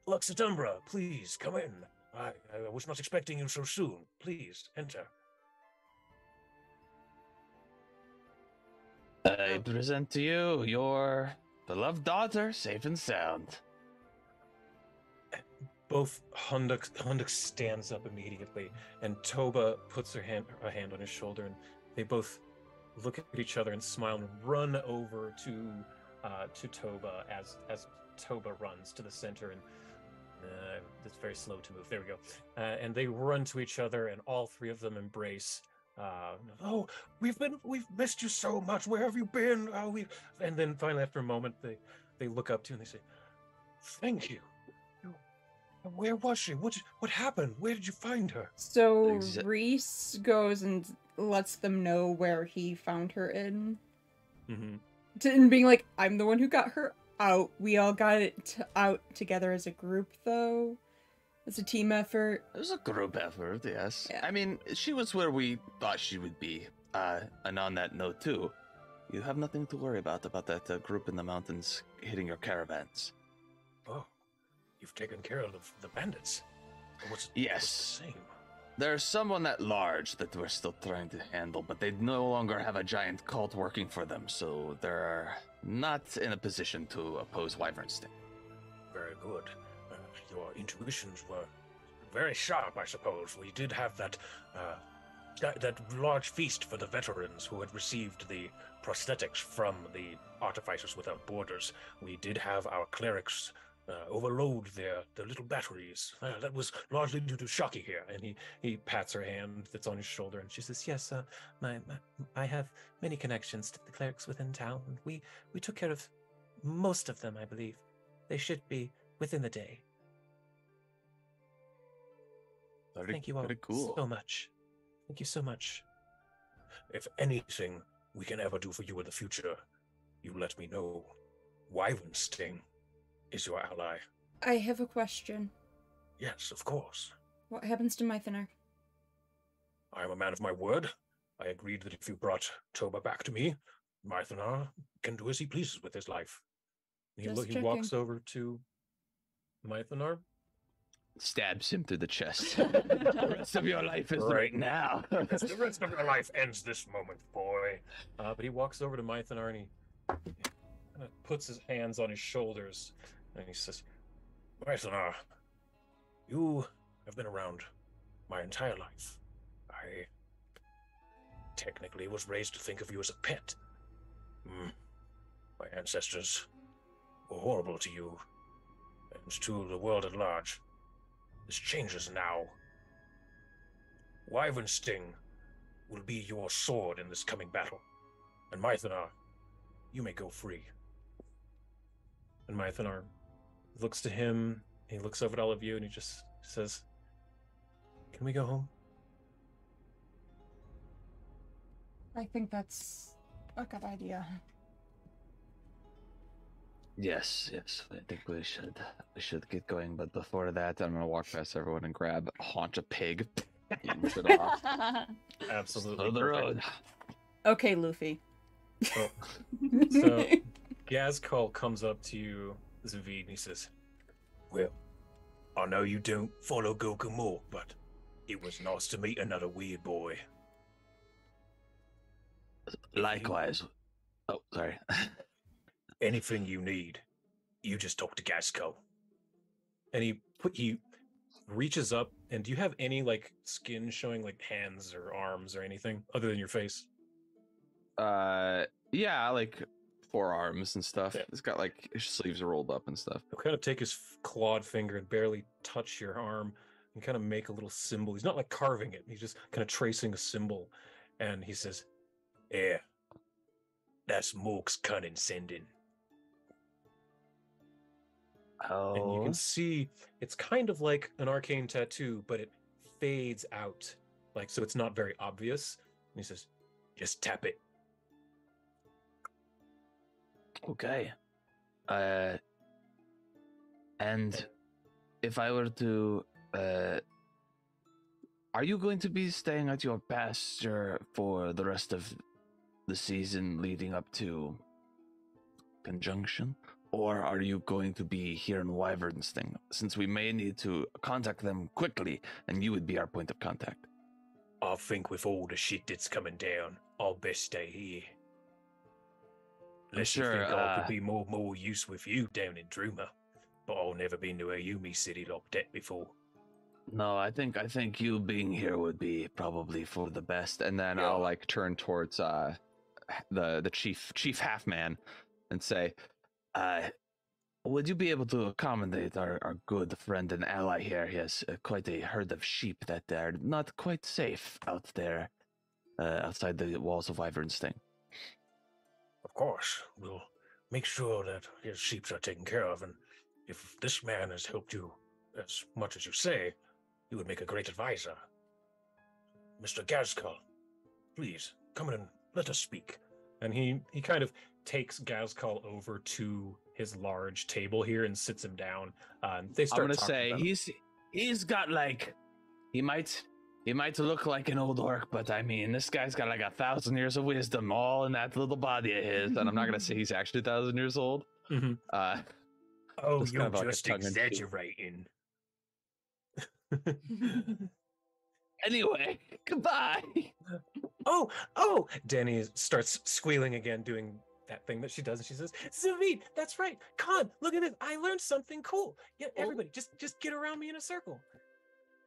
Lux Et Umbra, please come in. I was not expecting you so soon. Please enter. I present to you your beloved daughter, safe and sound. Both Hunduk stands up immediately, and Toba puts her hand on his shoulder, and they both look at each other and smile and run over to Toba as Toba runs to the center, and it's very slow to move. There we go. And they run to each other, and all three of them embrace. Oh, we've missed you so much. Where have you been? And then finally, after a moment, they look up to you and they say, "Thank you. Where was she? What happened? Where did you find her?" So Reese goes and lets them know where he found her in. Mm-hmm. And being like, I'm the one who got her out. We all got it out together as a group, though. It's a team effort. It was a group effort, yes. Yeah. I mean, she was where we thought she would be. And on that note, too, you have nothing to worry about that group in the mountains hitting your caravans. Oh. You've taken care of the bandits. Yes. What's the same? There's someone at large that we're still trying to handle, but they no longer have a giant cult working for them, so they're not in a position to oppose Wyvern Sting. Very good. Your intuitions were very sharp, I suppose. We did have that large feast for the veterans who had received the prosthetics from the Artificers Without Borders. We did have our clerics overload their little batteries. That was largely due to Shocky here. And he pats her hand that's on his shoulder, and she says, "Yes, I have many connections to the clerics within town. We took care of most of them, I believe. They should be within the day." Thank you all so much. Thank you so much. If anything we can ever do for you in the future, you let me know. Wyvern Sting is your ally. I have a question. Yes, of course. What happens to Mythonar? I am a man of my word. I agreed that if you brought Toba back to me, Mythonar can do as he pleases with his life. He walks over to Mythonar. Stabs him through the chest. The rest of your life is right now. Yes, the rest of your life ends this moment, boy. But he walks over to Mythonar and he kind of puts his hands on his shoulders and he says, Mythonar, you have been around my entire life. I technically was raised to think of you as a pet. My ancestors were horrible to you and to the world at large. This changes now. Wyvern Sting will be your sword in this coming battle. And Mythonar, you may go free. And Mythonar looks to him, he looks over at all of you, and he just says, can we go home? I think that's a good idea. Yes, I think we should get going, but before that, I'm gonna walk past everyone and grab a haunch of pig. And it off. Absolutely. Slow the road. Okay, Luffy. So Gazkal comes up to you, Zavid, and he says, well, I know you don't follow Goku more, but it was nice to meet another weird boy. Likewise. Oh, sorry. Anything you need, you just talk to Gazkal. And he reaches up, and do you have any like skin showing like hands or arms or anything other than your face? Yeah, like forearms and stuff. Yeah. It's got like his sleeves are rolled up and stuff. He'll kind of take his clawed finger and barely touch your arm and kind of make a little symbol. He's not like carving it. He's just kind of tracing a symbol. And he says, yeah, that's Mork's condescending. Oh. And you can see it's kind of like an arcane tattoo, but it fades out. Like, so it's not very obvious. And he says, just tap it. Okay. And if I were to, are you going to be staying at your pasture for the rest of the season leading up to Conjunction? Or are you going to be here in Wyvernsting, since we may need to contact them quickly, and you would be our point of contact? I think with all the shit that's coming down, I'll best stay here. Unless you think I could be more use with you down in Druma, but I'll never been to a Yumi city like that before. No, I think you being here would be probably for the best. And then I'll like turn towards the chief half man and say, would you be able to accommodate our good friend and ally here? He has quite a herd of sheep that are not quite safe out there, outside the walls of Wyvernsting. Of course, we'll make sure that his sheep are taken care of, and if this man has helped you as much as you say, he would make a great advisor. Mr. Gazkal, please, come in and let us speak. And he kind of takes Gazkal over to his large table here and sits him down. They start. I'm gonna say he's got like he might look like an old orc, but I mean this guy's got like 1,000 years of wisdom all in that little body of his. And I'm not gonna say he's actually 1,000 years old. Mm-hmm. Oh, you're just exaggerating. Anyway, goodbye. Oh! Danny starts squealing again, doing that thing that she does, and she says, Zavid, that's right. Khan, look at this. I learned something cool. Yeah, everybody, just get around me in a circle.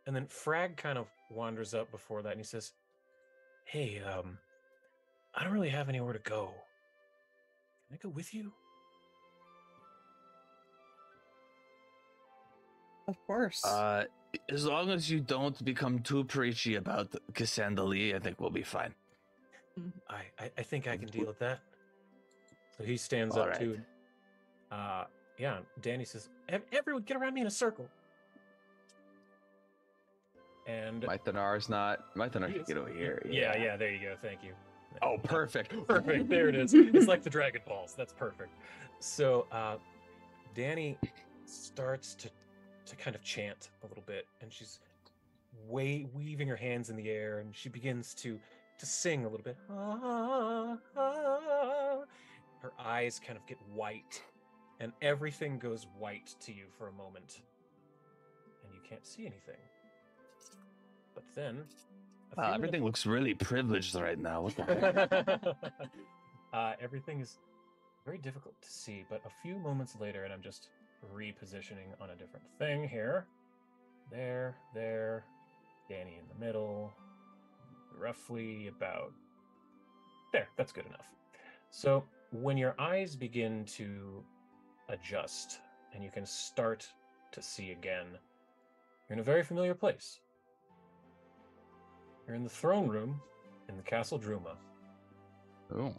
And then Frag kind of wanders up before that, and he says, hey, I don't really have anywhere to go. Can I go with you? Of course. As long as you don't become too preachy about Cassandra Lee, I think we'll be fine. I think I can deal with that. So he stands up too. Yeah, Danny says, everyone get around me in a circle. And Mythonar should get over here. Yeah, there you go. Thank you. Oh, perfect. Perfect. There it is. It's like the Dragon Balls. That's perfect. So Danny starts to kind of chant a little bit, and she's weaving her hands in the air, and she begins to sing a little bit. Ah, ah. Her eyes kind of get white, and everything goes white to you for a moment, and you can't see anything. But then everything looks really privileged right now. What the heck? Everything is very difficult to see, but a few moments later, and I'm just repositioning on a different thing here. There, Danny in the middle, roughly about there. That's good enough. So when your eyes begin to adjust and you can start to see again, you're in a very familiar place. You're in the throne room in the Castle Druma. Oh.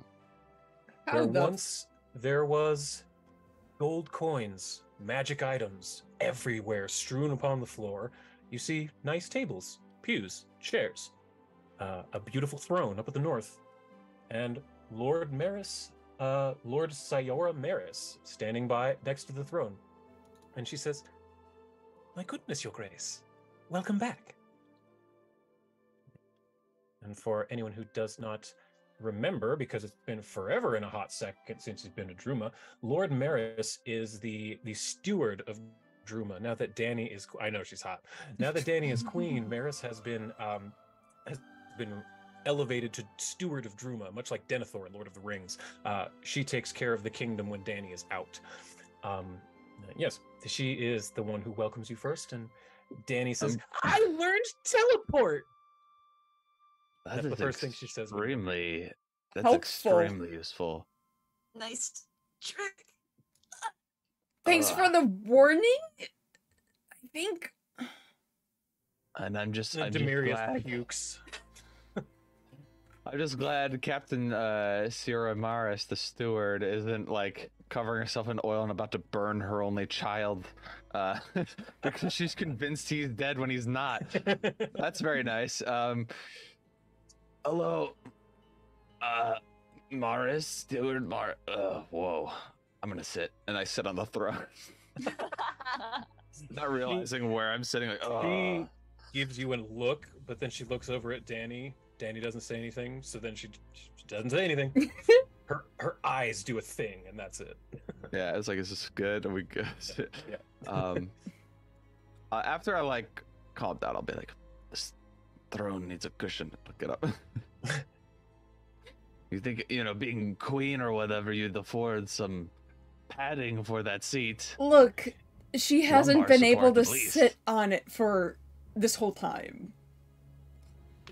Where once there was gold coins, magic items everywhere strewn upon the floor. You see nice tables, pews, chairs, a beautiful throne up at the north, and Lord Sayora Maris standing by next to the throne. And she says, "My goodness, Your Grace, welcome back." And for anyone who does not remember, because it's been forever in a hot second since he's been to Druma, Lord Maris is the steward of Druma. Now that Danny is, I know she's hot. Now that Danny is queen, Maris has been elevated to steward of Druma, much like Denethor, Lord of the Rings. She takes care of the kingdom when Danny is out. Yes, she is the one who welcomes you first, and Danny says, "I learned teleport." That's the first thing she says. That's extremely useful. Nice trick. Thanks for the warning. I think. And I'm just glad. Pukes. I'm just glad Captain Sierra Maris, the steward, isn't like covering herself in oil and about to burn her only child because she's convinced he's dead when he's not. That's very nice. Hello, Maris, steward whoa. I'm gonna sit, and I sit on the throne. Not realizing where I'm sitting, like, She gives you a look, but then she looks over at Danny. Danny doesn't say anything, so then she doesn't say anything. her eyes do a thing, and that's it. Yeah, it's like, is this good? Are we good? Yeah. After I like calm down, I'll be like, this throne needs a cushion. Pick it up. You think, being queen or whatever, you'd afford some padding for that seat. Look, she hasn't been able to sit on it for this whole time.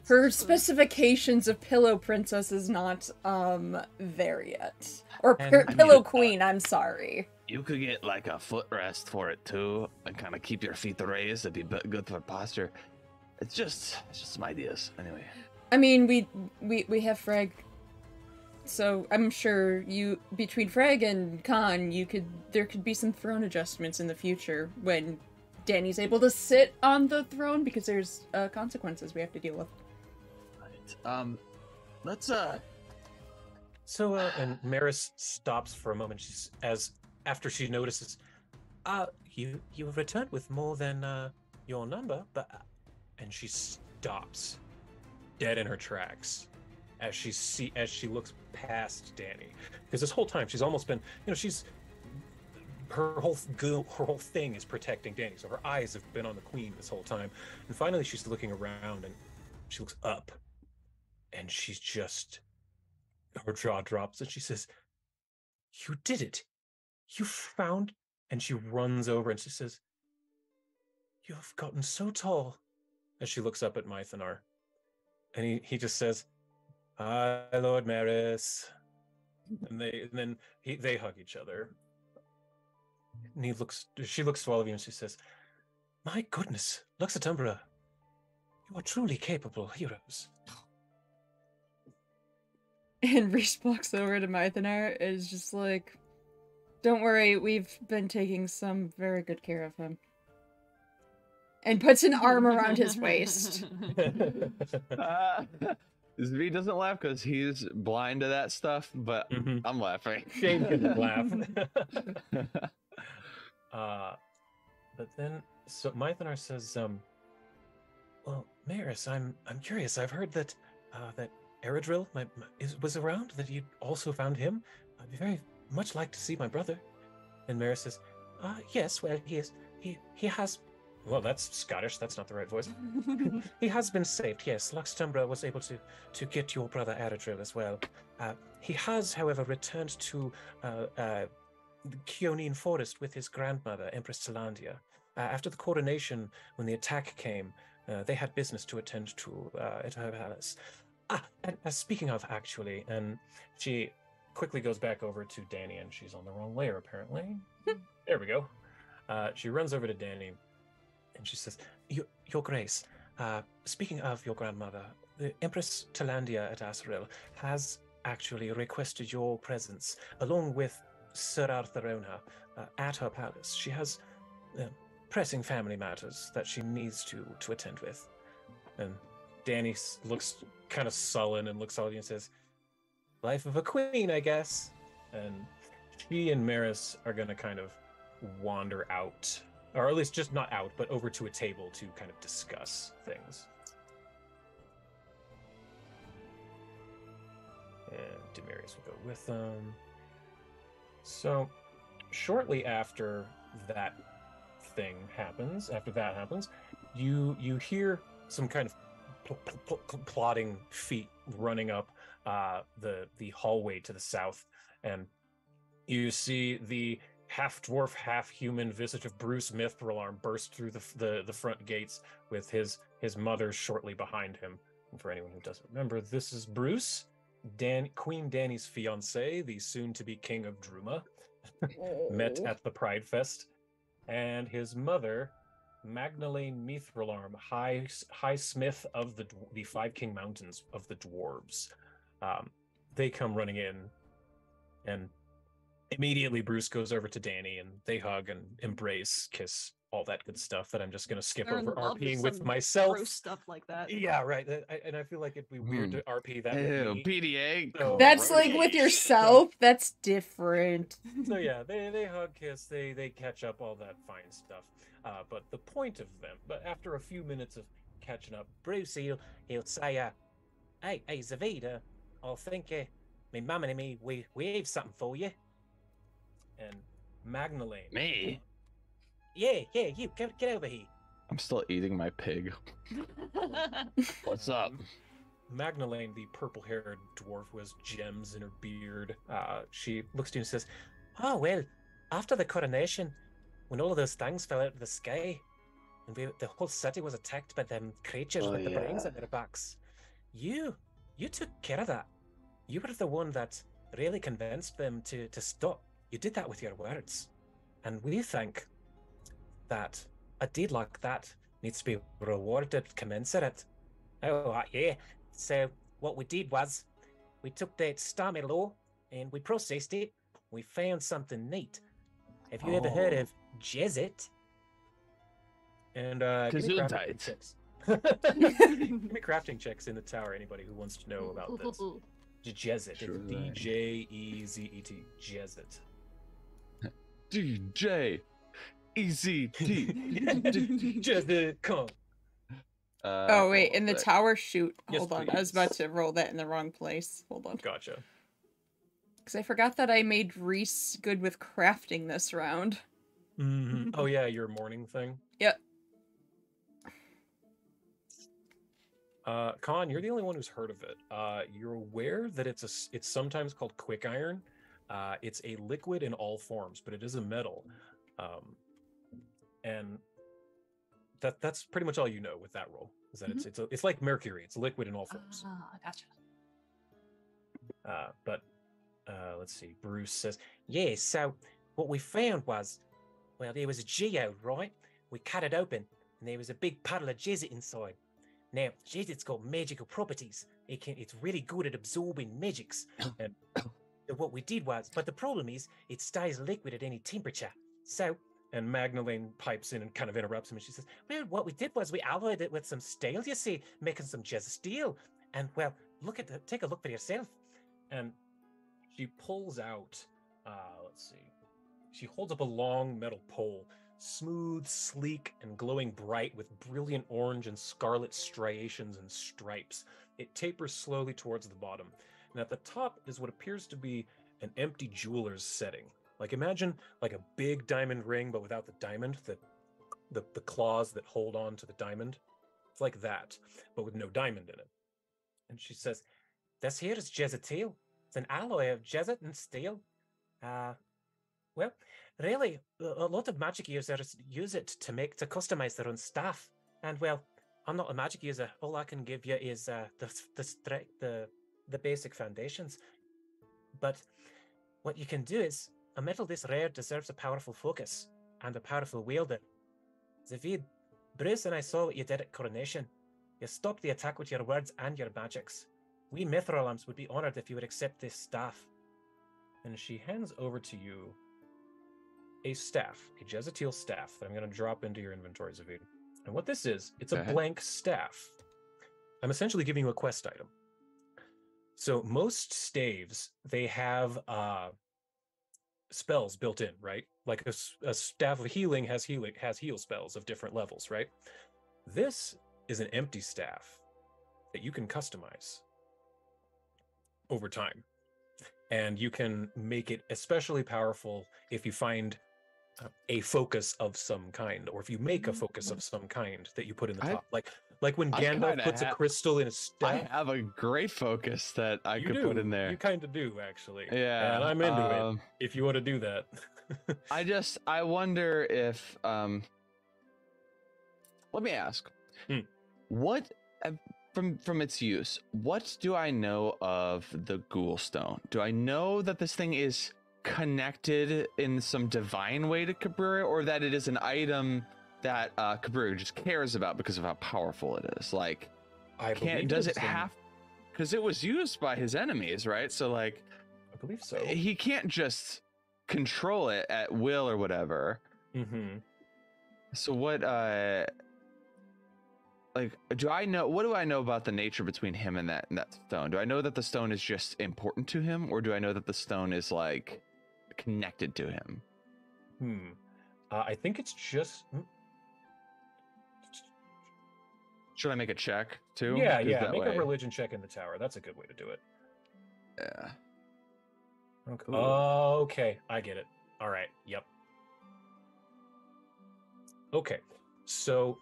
Her specifications of Pillow Princess is not there yet. Or Pillow Queen, I'm sorry. You could get like a footrest for it too, and kind of keep your feet raised. It'd be good for posture. It's just some ideas. Anyway. I mean, we have Freg, so I'm sure between Freg and Khan, there could be some throne adjustments in the future when Danny's able to sit on the throne, because there's consequences we have to deal with. Right. Let's So and Maris stops for a moment. After she notices, you have returned with more than your number, but and she stops, dead in her tracks, as she looks past Danny, because this whole time she's almost been, her whole thing is protecting Danny, so her eyes have been on the queen this whole time, and finally she's looking around and she looks up, and she's just, her jaw drops, and she says, "You did it! You found..." And she runs over and she says, "You have gotten so tall," as she looks up at Mythanar. And he just says, "Hi, Lord Maris." And then they hug each other. And she looks to all of you and she says, "My goodness, Lux Et Umbra, you are truly capable heroes." And Reese walks over to Mythanar and is just like, "Don't worry, we've been taking some very good care of him." And puts an arm around his waist. Zvi doesn't laugh because he's blind to that stuff, but I'm laughing. Shane can laugh. But then, so Mythonar says, well, Maris, I'm curious. I've heard that that Eredril was around. That you also found him. I'd be very much like to see my brother. And Maris says, yes. Well, he has. Well, that's Scottish. That's not the right voice. He has been saved. Yes, Lux Et Umbra was able to get your brother Eredril as well. He has, however, returned to the Kionine Forest with his grandmother, Empress Talandia. After the coronation, when the attack came, they had business to attend to at her palace. And speaking of, actually, and she quickly goes back over to Danny, and she's on the wrong layer, apparently. There we go. She runs over to Danny, and she says, Your Grace, speaking of your grandmother, the Empress Talandia at Asriel has actually requested your presence, along with Sir Arthur Ona, at her palace. She has pressing family matters that she needs to attend with. And Danny looks kind of sullen and looks all at you and says, life of a queen, I guess. And she and Maris are going to kind of wander out, or at least just not out, but over to a table to kind of discuss things. And Demarius will go with them. So, shortly after that happens, you hear some kind of plodding feet running up the hallway to the south, and you see the half-dwarf, half-human visage of Bruce Mithralarm burst through the front gates with his mother shortly behind him. And for anyone who doesn't remember, this is Bruce, Queen Danny's fiancé, the soon-to-be king of Druma, met at the Pride Fest, and his mother, Magdalene Mithralarm, High Smith of the Five King Mountains of the Dwarves. They come running in, and immediately Bruce goes over to Danny, and they hug and embrace, kiss, all that good stuff that I'm just going to skip over RPing with myself. Gross stuff like that. Yeah, right. And I feel like it'd be weird to RP that with me. PDA. So, that's like with yourself. That's different. So yeah, they hug, kiss, they catch up, all that fine stuff. But the point of them, but after a few minutes of catching up, Bruce, he'll say, hey, Zavida, I think my mum and me, we have something for you. And Magdalene. Me? Yeah, you, get over here. I'm still eating my pig. What's up? Magdalene, the purple-haired dwarf who has gems in her beard, she looks to you and says, oh, well, after the coronation, when all of those things fell out of the sky, and the whole city was attacked by them creatures with the brains on their backs, you took care of that. You were the one that really convinced them to stop. You did that with your words. And we think that a deed like that needs to be rewarded commensurate. Oh, yeah. So what we did was we took that stormy law and we processed it. We found something neat. Have you ever heard of Jezzit? And give me crafting checks. Give me crafting checks in the tower, anybody who wants to know about this. Jezzit. Sure, D-J-E-Z-E-T. Jezzit. D-J-E-Z-T. Jezzit, come. Oh, wait, in the tower? Shoot. Yes, Hold on. please. I was about to roll that in the wrong place. Hold on. Gotcha. Because I forgot that I made Reese good with crafting this round. Mm-hmm. Oh, yeah, your morning thing? Yep. Con, you're the only one who's heard of it. You're aware that it's sometimes called quick iron. It's a liquid in all forms, but it is a metal. And that's pretty much all you know with that roll. Is that it's like mercury. It's a liquid in all forms. Gotcha. But let's see. Bruce says, yeah, so what we found was, well, there was a geode, right? We cut it open, and there was a big puddle of Jezzit inside. Now, Jezzit's got magical properties. It's really good at absorbing magics. And what we did was, but the problem is, it stays liquid at any temperature. So, and Magdalene pipes in and kind of interrupts him, and she says, well, what we did was we alloyed it with some steel, you see, making some Jezzit steel. And, well, take a look for yourself. And she pulls out, let's see, She holds up a long metal pole, smooth, sleek, and glowing bright with brilliant orange and scarlet striations and stripes. It tapers slowly towards the bottom, and at the top is what appears to be an empty jeweler's setting. Like imagine like a big diamond ring, but without the diamond, the claws that hold on to the diamond. It's like that, but with no diamond in it. And she says, "This here is Jezzetile. It's an alloy of Jezzet and steel. Well, really, a lot of magic users use it to customize their own staff. And well, I'm not a magic user. All I can give you is the basic foundations. But what you can do is, a metal this rare deserves a powerful focus and a powerful wielder. Zavid, Bruce and I saw what you did at Coronation. You stopped the attack with your words and your magics. We Mithrolams would be honored if you would accept this staff." And she hands over to you a staff, a Jezzetile staff that I'm going to drop into your inventory, Zavid. And what this is, it's a blank staff. I'm essentially giving you a quest item. So most staves, they have spells built in, right? Like a staff of healing has heal spells of different levels, right? This is an empty staff that you can customize over time. And you can make it especially powerful if you find a focus of some kind, or if you make a focus of some kind that you put in the top. Like when Gandalf puts a crystal in a staff. I have a great focus that I could put in there. You kind of do, actually. Yeah. And I'm into it, if you want to do that. I wonder if, let me ask, what, from its use, what do I know of the Ghoul Stone? Do I know that this thing is connected in some divine way to Cabrera, or that it is an item that Cabrera just cares about because of how powerful it is? Like, does it have, because it was used by his enemies, right? So like, I believe so. He can't just control it at will or whatever. Mm-hmm. So what, like, what do I know about the nature between him and that stone? Do I know that the stone is just important to him, or do I know that the stone is like connected to him? I think it's just. Should I make a check too? Yeah. Make a religion check in the tower. That's a good way to do it. Yeah. Okay. Okay, I get it. All right. Yep. Okay, so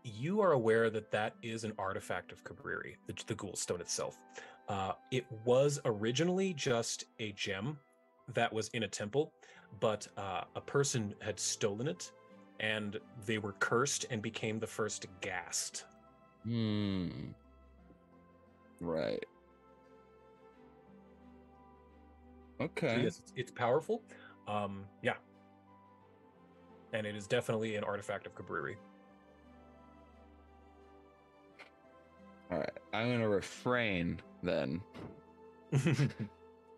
you are aware that is an artifact of Cabreri, the Ghoul Stone itself. It was originally just a gem that was in a temple, but a person had stolen it, and they were cursed and became the first Ghast. Right. Okay. So yes, it's powerful. Yeah. And it is definitely an artifact of Cabreri. All right, I'm going to refrain then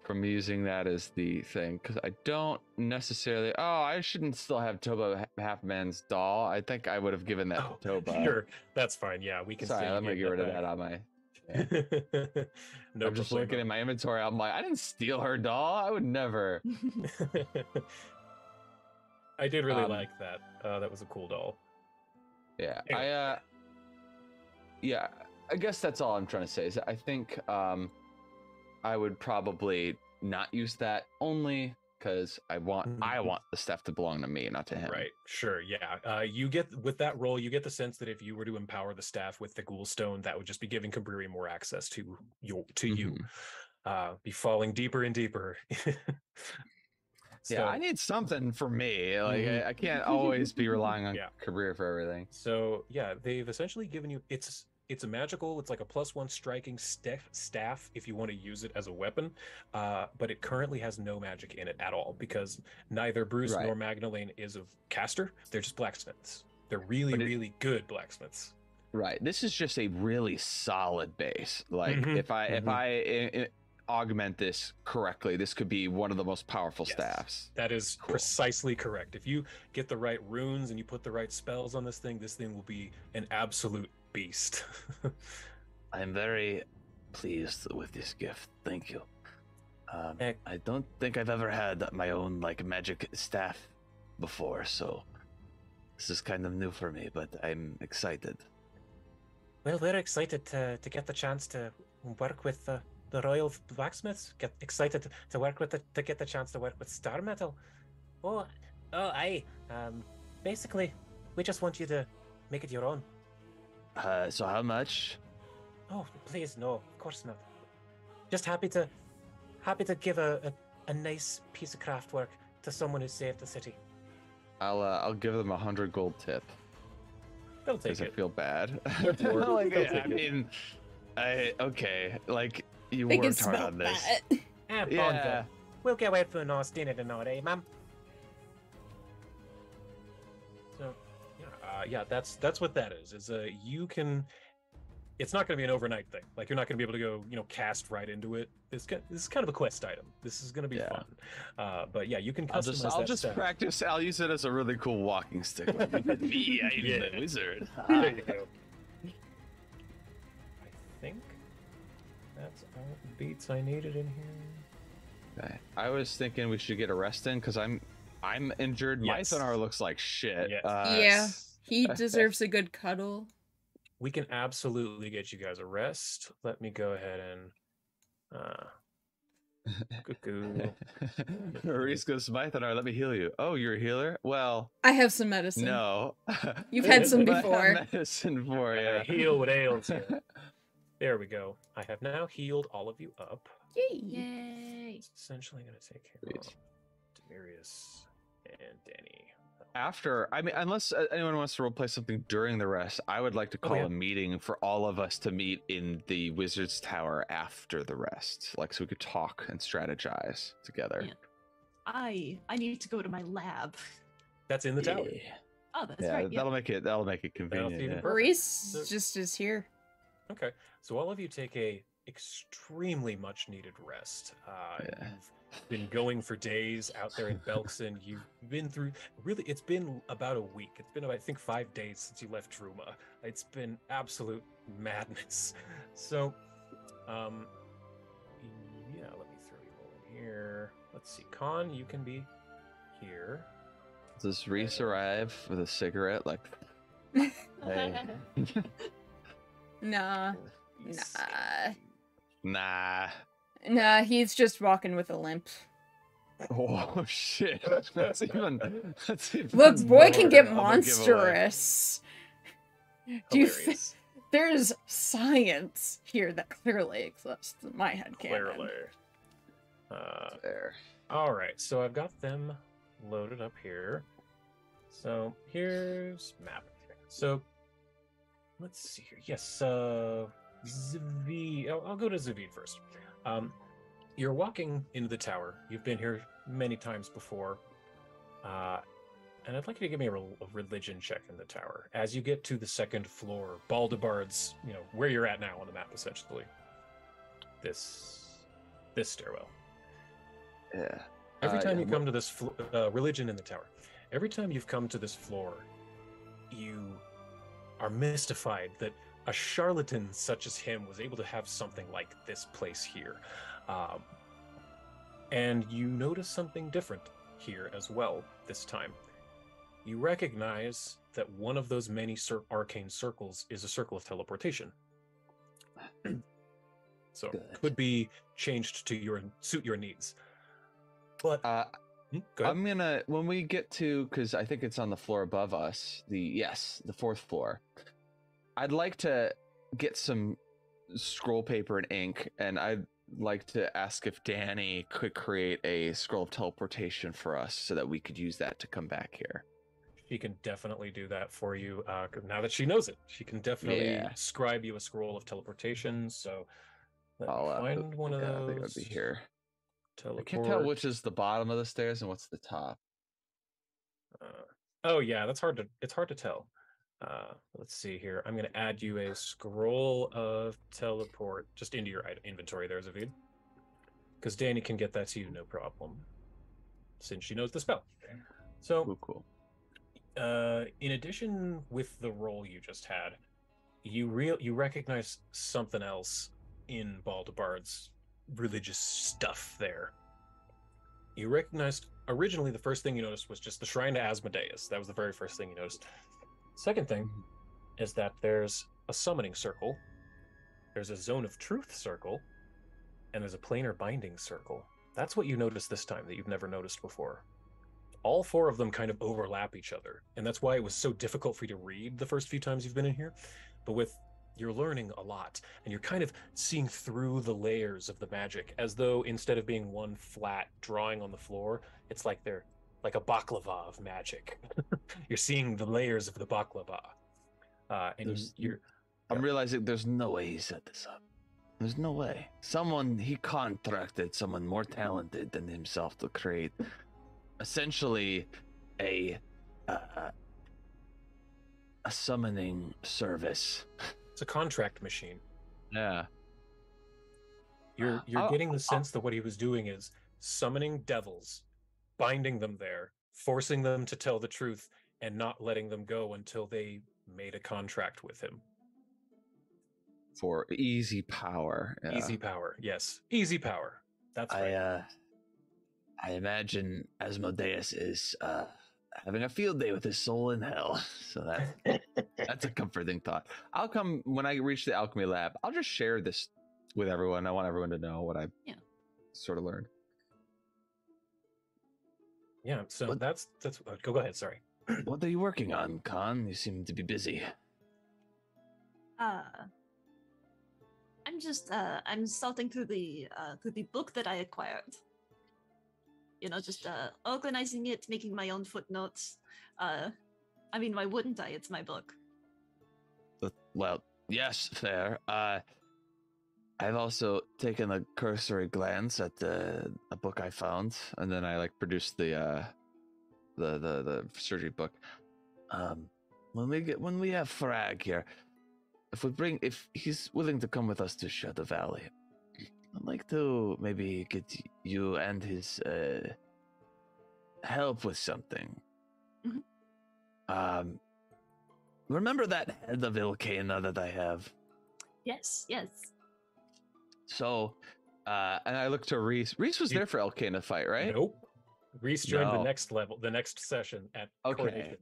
from using that as the thing, because I don't necessarily. Oh, I shouldn't still have Toba Halfman's doll. I think I would have given that to Toba. Sure, that's fine. Yeah, we can. Sorry, let me get rid of that on my. Yeah. No, I'm just looking in my inventory. I'm like, I didn't steal her doll. I would never. I did really like that. That was a cool doll. Yeah, anyway. I guess that's all I'm trying to say. Is that I think I would probably not use that, only because I want the stuff to belong to me, not to him. Right. Sure. Yeah. You get with that role, you get the sense that if you were to empower the staff with the Ghoul Stone, that would just be giving Cabreri more access to you. Be falling deeper and deeper. So, I need something for me. Like I can't always be relying on Cabrera for everything. So yeah, they've essentially given you it's a magical, it's like a +1 striking staff if you want to use it as a weapon, but it currently has no magic in it at all, because neither Bruce nor Magdalene is a caster. They're just blacksmiths. They're really good blacksmiths. Right. This is just a really solid base. Like if I augment this correctly, this could be one of the most powerful staffs. That is precisely correct. If you get the right runes and you put the right spells on this thing will be an absolute beast. I'm very pleased with this gift. Thank you. I don't think I've ever had my own like magic staff before, so this is kind of new for me, but I'm excited. Well, we're excited to get the chance to work with the Royal Blacksmiths. Get excited to work with to get the chance to work with Star Metal. Aye. Basically, we just want you to make it your own. So how much? Oh, please, no, of course not. Just happy to give a nice piece of craft work to someone who saved the city. I'll give them 100 gold tip. They'll take it. I feel bad. Okay, like you they worked hard on this. Yeah. We'll get away for a nice dinner tonight, eh, ma'am? So, yeah, that's what that is. You can. It's not going to be an overnight thing. Like you're not going to be able to go, cast right into it. This is kind of a quest item. This is going to be fun. But yeah, you can customize I'll just practice. I'll use it as a really cool walking stick. I'm the wizard. There you go. I think that's all the beats I needed in here. Okay. I was thinking we should get a rest in because I'm injured. Yes. My Thanar looks like shit. Yes. Yeah, he deserves a good cuddle. We can absolutely get you guys a rest. Let me go ahead and cuckoo. Maurice goes, my Thanar, let me heal you. Oh, you're a healer? Well, I have some medicine. no. You've had some But I before. have medicine for you. Heal what ails you. There we go. I have now healed all of you up. Yay! It's essentially going to take care of Demirius and Danny. Unless anyone wants to roleplay something during the rest, I would like to call a meeting for all of us to meet in the Wizard's Tower after the rest, like so we could talk and strategize together. Yeah. I need to go to my lab. That's in the tower. Oh, that's right. Yeah. That'll make it convenient. even Yeah. Maurice just is here. Okay, so all of you take a extremely much needed rest. You've been going for days out there in Belkson. You've been through, really, it's been about a week. It's been about, I think, 5 days since you left Truma. It's been absolute madness. So, yeah, let me throw you all in here. Let's see, Khan, you can be here. Does Reese arrive with a cigarette? Like, hey. Nah. Nah. He's just walking with a limp. Oh shit! That's even. Look, boy can get of a monstrous. Do you Hilarious. There's science here that clearly exists in my head canon. Clearly. There. All right, so I've got them loaded up here. So here's map. So let's see here. Yes, Zavid. I'll go to Zavid first. You're walking into the tower. You've been here many times before. And I'd like you to give me a religion check in the tower. As you get to the second floor, Baldebard's, where you're at now on the map, essentially. This stairwell. Yeah. Every time you come to this religion in the tower, every time you've come to this floor, you are mystified that a charlatan such as him was able to have something like this place here. And you notice something different here as well this time. You recognize that one of those many arcane circles is a circle of teleportation. So could be changed to suit your needs. But go ahead. I'm gonna, when we get to, because I think it's on the floor above us, the fourth floor, I'd like to get some scroll paper and ink, and I'd like to ask if Danny could create a scroll of teleportation for us so that we could use that to come back here. She can definitely do that for you. Now that she knows it, she can definitely scribe you a scroll of teleportation. So let me find one of those. I think it'll be here. Teleport. I can't tell which is the bottom of the stairs and what's the top. Oh yeah, it's hard to tell. Let's see here. I'm going to add you a scroll of teleport just into your inventory there, Zavid. Because Danny can get that to you no problem, since she knows the spell. So, cool. In addition with the roll you just had, you recognize something else in Baldebard's religious stuff there. You recognized, originally the first thing you noticed was just the shrine to Asmodeus. That was the very first thing you noticed. Second thing is that there's a summoning circle, there's a zone of truth circle, and there's a planar binding circle. That's what you noticed this time that you've never noticed before. All four of them kind of overlap each other, and that's why it was so difficult for you to read the first few times you've been in here. But you're learning a lot, and you're kind of seeing through the layers of the magic, as though instead of being one flat drawing on the floor, it's like they're like a baklava of magic. You're seeing the layers of the baklava. I'm realizing there's no way he set this up. There's no way. He contracted someone more talented than himself to create essentially a summoning service. It's a contract machine. Yeah. You're getting the sense that what he was doing is summoning devils, binding them there, forcing them to tell the truth, and not letting them go until they made a contract with him. For easy power. Yeah. Easy power, yes. Easy power. That's right. I imagine Asmodeus is having a field day with his soul in hell. So that's a comforting thought. I'll come when I reach the alchemy lab. I'll just share this with everyone. I want everyone to know what I sort of learned. Yeah, so that's go ahead, sorry. What are you working on, Khan? You seem to be busy. I'm just I'm sorting through the book that I acquired. You know, just organizing it, making my own footnotes. I mean, why wouldn't I? It's my book. Well, yes, fair. I've also taken a cursory glance at a book I found, and then I produced the surgery book. When we have Frag here, if he's willing to come with us to Shadow Valley, I'd like to maybe get you and his help with something. Mm-hmm. Remember that head of Ilkana that I have? Yes. So, and I look to Reese. Reese was there for Elkanah fight, right? Nope. Reese joined the next level, the next session at Coronation.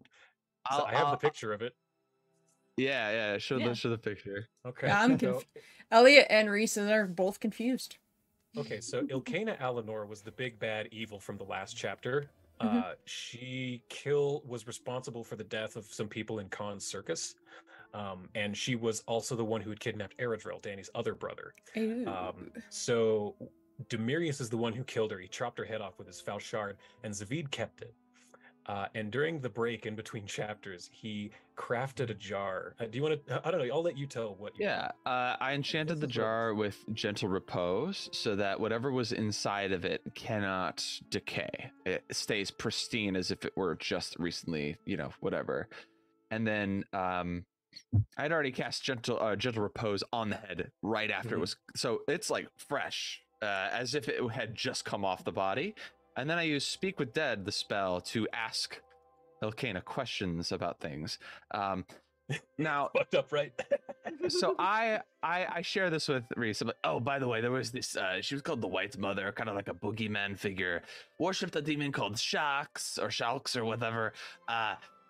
So I have the picture of it. Yeah. Show the picture. Okay. Yeah, Elliot and Reese are both confused. Okay, so Ilkana Alinor was the big bad evil from the last chapter. She was responsible for the death of some people in Khan's circus. And she was also the one who had kidnapped Eredril, Danny's other brother. So Demirius is the one who killed her. He chopped her head off with his falchard, and Zavid kept it. And during the break in between chapters, he crafted a jar. Do you want to? I don't know. I'll let you tell what. I enchanted the jar with gentle repose, so that whatever was inside of it cannot decay. It stays pristine as if it were just recently, whatever. And then I'd already cast gentle repose on the head right after it was, so it's fresh, as if it had just come off the body. And then I use Speak with Dead, the spell, to ask Ilkana questions about things. Now, fucked up, right? So I share this with Reese. I'm like, oh, by the way, there was this. She was called the White Mother, kind of like a boogeyman figure. Worshipped a demon called Shalks or whatever.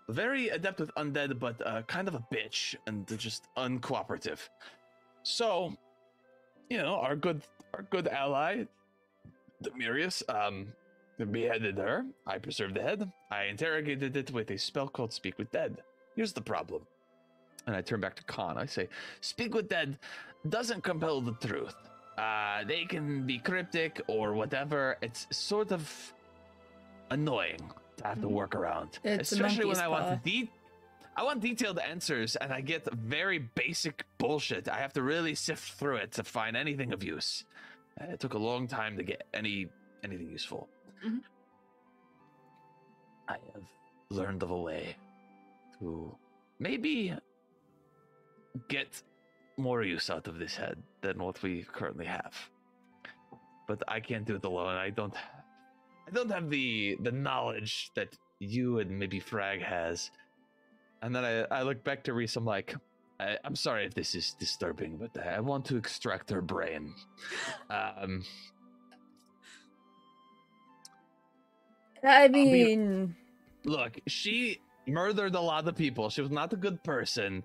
Very adept with undead, but kind of a bitch and just uncooperative. So, our good ally, Demirius, beheaded her. I preserved the head. I interrogated it with a spell called Speak with Dead. Here's the problem. And I turn back to Khan. I say, Speak with Dead doesn't compel the truth. They can be cryptic or whatever. It's sort of annoying to have to work around. Especially when I want detailed answers and I get very basic bullshit. I have to really sift through it to find anything of use. It took a long time to get anything useful. Mm-hmm. I have learned of a way to maybe get more use out of this head than what we currently have. But I can't do it alone. I don't have the knowledge that you and maybe Frag has. And then I look back to Reese. I'm like, I'm sorry if this is disturbing, but I want to extract her brain. I mean... Look, she murdered a lot of people. She was not a good person.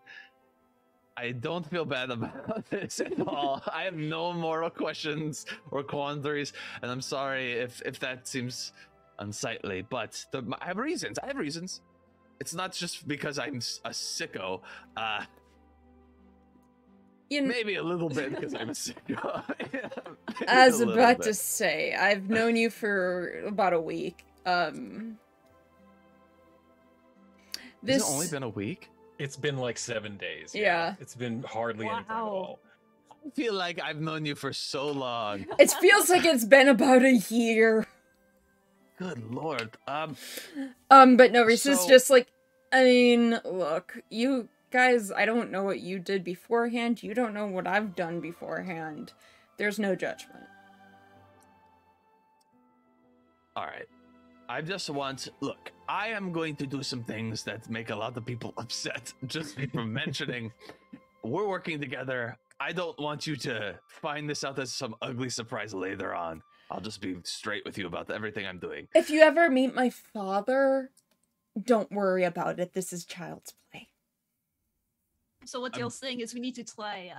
I don't feel bad about this at all. I have no moral questions or quandaries, and I'm sorry if that seems unsightly, but I have reasons. It's not just because I'm a sicko. Maybe a little bit because I'm a sicko. I was about to say, I've known you for about a week. Has it only been a week? It's been like 7 days. Yeah. It's been hardly anything at all. I feel like I've known you for so long. It feels like it's been about a year. Good lord. But no, Reese is just like, I mean, look, you guys, I don't know what you did beforehand. You don't know what I've done beforehand. There's no judgment. All right. I just want, look, I am going to do some things that make a lot of people upset just from mentioning. We're working together. I don't want you to find this out as some ugly surprise later on. I'll just be straight with you about everything I'm doing. If you ever meet my father, don't worry about it. This is child's play. So what you're saying is we need to try,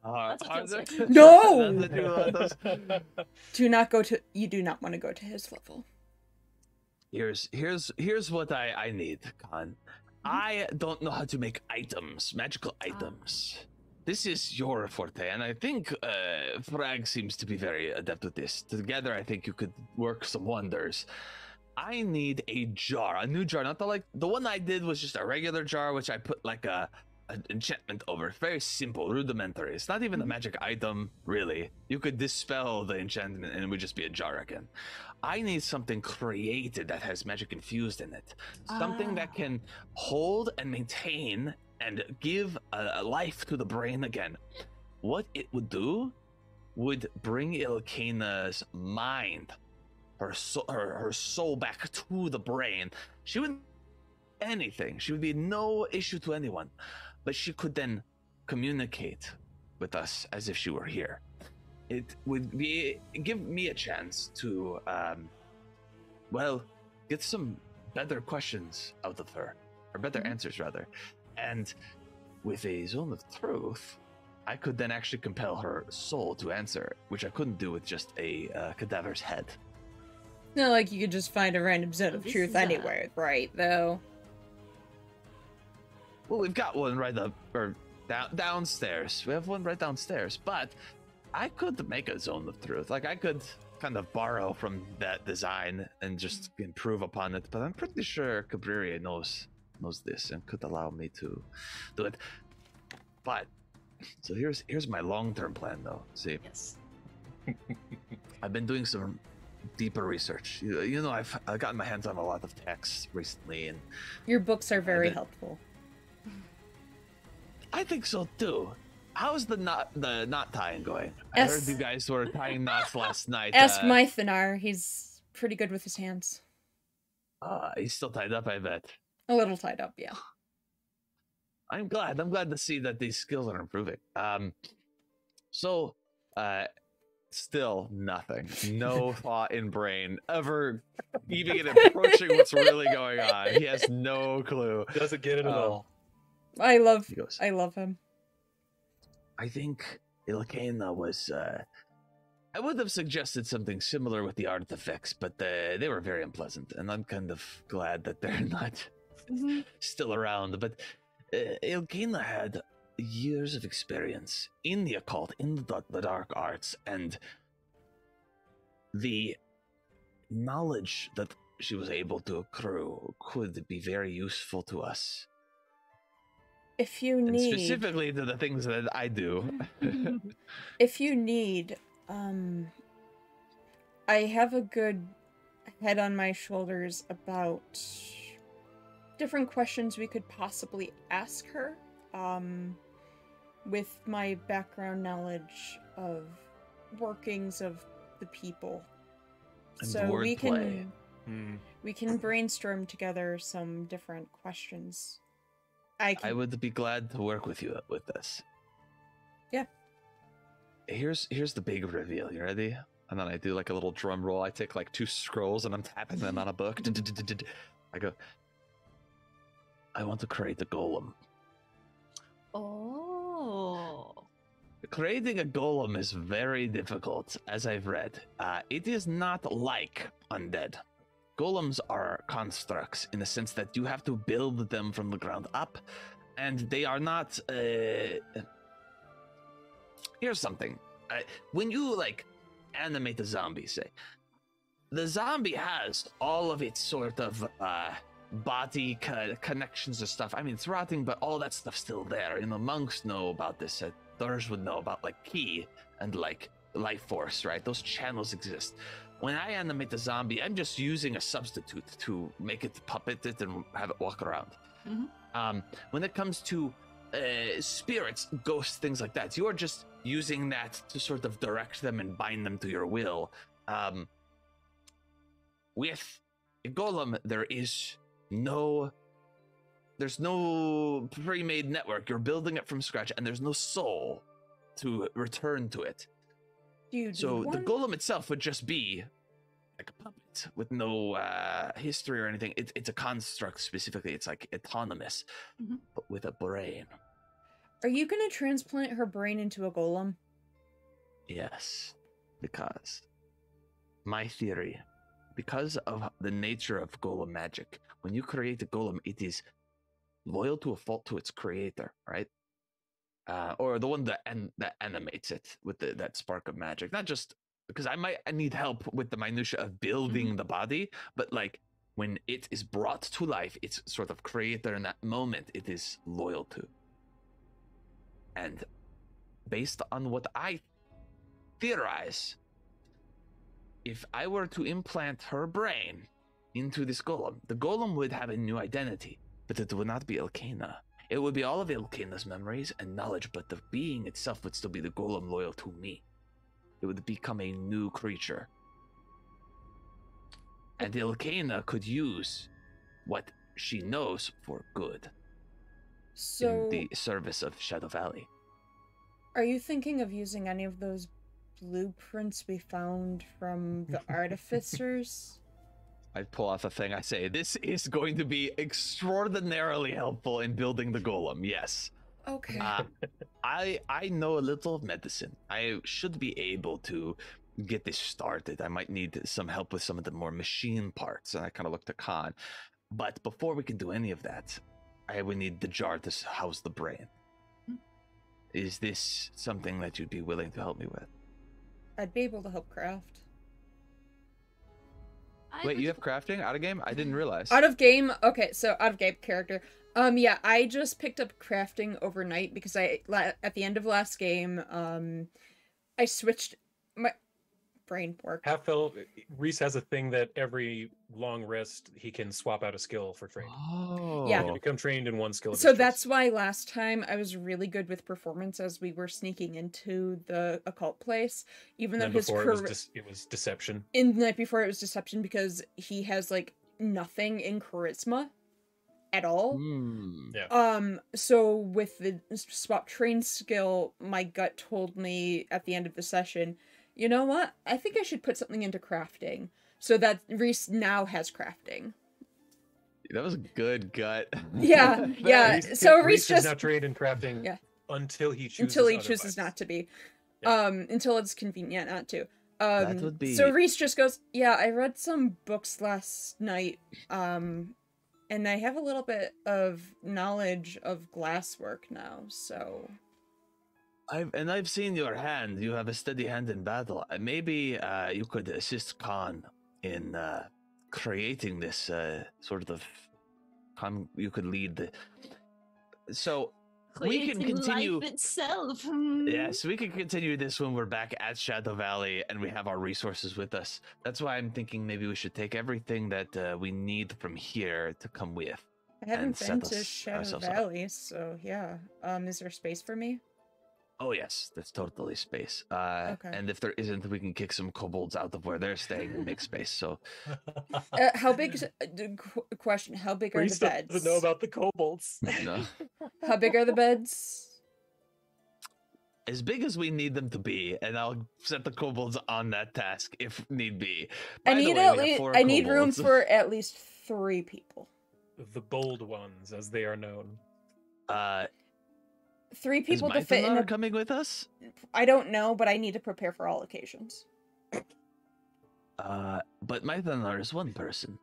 that's what you're saying. No! Do not go to, you do not want to go to his level. Here's what I need, Khan. I don't know how to make items, magical items. This is your forte, and I think Frag seems to be very adept with this. Together, I think you could work some wonders. I need a jar, a new jar, not the one I did was just a regular jar, which I put like an enchantment over. It's very simple, rudimentary. It's not even a magic item, really. You could dispel the enchantment and it would just be a jar again. I need something created that has magic infused in it. Something that can hold and maintain and give a life to the brain again. What it would do would bring Ilkana's mind, her soul back to the brain. She wouldn't do anything. She would be no issue to anyone. But she could then communicate with us as if she were here. It would give me a chance to, get some better questions out of her, or better answers rather. And with a zone of truth, I could then actually compel her soul to answer, which I couldn't do with just a cadaver's head. Not like you could just find a random zone of truth anywhere, right, though? Well, we've got one right up, or downstairs. We have one right downstairs, but I could make a zone of truth. Like, I could kind of borrow from that design and just improve upon it, but I'm pretty sure Cabrera knows this and could allow me to do it. But, so here's my long-term plan, though. See? Yes. I've been doing some deeper research. You know, I've gotten my hands on a lot of texts recently, and your books are very helpful. I think so too. How's the knot tying going? I heard you guys were tying knots last night. Ask Mythanar. He's pretty good with his hands. He's still tied up, I bet. A little tied up, yeah. I'm glad to see that these skills are improving. Still nothing. No thought in brain ever even approaching what's really going on. He has no clue. Doesn't get it at all. I love him. I think Ilkana was, I would have suggested something similar with the Artifex, but they were very unpleasant, and I'm kind of glad that they're not still around. But Ilkana had years of experience in the occult, in the dark arts, and the knowledge that she was able to accrue could be very useful to us. If you need... And specifically to the things that I do. If you need, I have a good head on my shoulders about different questions we could possibly ask her. With my background knowledge of workings of the people. And so we can play. We can brainstorm together some different questions I would be glad to work with you with this. Yeah. Here's the big reveal. You ready? And then I do like a little drum roll. I take like 2 scrolls and I'm tapping them on a book. I go, I want to create a golem. Oh. Creating a golem is very difficult, as I've read. It is not like undead. Golems are constructs in the sense that you have to build them from the ground up, and they are not. Here's something: when you like animate a zombie, say, the zombie has all of its sort of body connections and stuff. I mean, it's rotting, but all that stuff's still there. You know, monks know about this. Others would know about like ki and like life force, right? Those channels exist. When I animate the zombie, I'm just using a substitute to make it puppet it and have it walk around. Mm-hmm. When it comes to spirits, ghosts, things like that, you are just using that to sort of direct them and bind them to your will. With a golem, there's no pre-made network. You're building it from scratch, and there's no soul to return to it. So the golem itself would just be like a puppet with no history or anything. It's a construct specifically. It's like autonomous, but with a brain. Are you going to transplant her brain into a golem? Yes, because my theory, because of the nature of golem magic, when you create a golem, it is loyal to a fault to its creator, right? Or the one that animates it with that spark of magic. Not just because I need help with the minutia of building the body, but like when it is brought to life, its sort of creator in that moment, it is loyal to. And based on what I theorize, if I were to implant her brain into this golem, the golem would have a new identity, but it would not be Elkana. It would be all of Elkana's memories and knowledge, but the being itself would still be the golem loyal to me. It would become a new creature. And Elkana could use what she knows for good. So, in the service of Shadow Valley. Are you thinking of using any of those blueprints we found from the artificers? I pull off a thing. I say, this is going to be extraordinarily helpful in building the golem. Yes. Okay. I know a little of medicine. I should be able to get this started. I might need some help with some of the more machine parts. And I kind of look to Khan. But before we can do any of that, I would need the jar to house the brain. Is this something that you'd be willing to help me with? I'd be able to help craft. Wait, you have crafting out of game? I didn't realize. Out of game? Okay, so out of game character. Yeah, I just picked up crafting overnight because at the end of last game, I switched my brain work. Half-Elf, Reese has a thing that every long rest he can swap out a skill for training. Oh. Yeah. You become trained in one skill. So that's why last time I was really good with performance as we were sneaking into the occult place, even though his it was deception. In the night before it was deception because he has like nothing in charisma at all. Yeah. So with the swap train skill, my gut told me at the end of the session, you know what? I think I should put something into crafting so that Reese now has crafting. That was a good gut. Yeah, yeah. So Reese is now trained in crafting until he chooses not to be. Yeah. Until it's convenient not to. That would be... So Reese just goes, yeah, I read some books last night, and I have a little bit of knowledge of glasswork now, so... I've seen your hand. You have a steady hand in battle. Maybe you could assist Khan in creating this sort of... you could lead the... So we can continue... life itself. Yes, we can continue this when we're back at Shadow Valley and we have our resources with us. That's why I'm thinking maybe we should take everything that we need from here to come with. I haven't been to Shadow Valley, so yeah. Is there space for me? Oh yes, that's totally space. Okay. And if there isn't, we can kick some kobolds out of where they're staying and make space. So, how big? Question: how big are the beds? Doesn't know about the kobolds. no. How big are the beds? As big as we need them to be, and I'll set the kobolds on that task if need be. I need room for at least 3 people. The bold ones, as they are known. 3 people to fit in. Coming with us? I don't know, but I need to prepare for all occasions. But Mythonar is 1 person.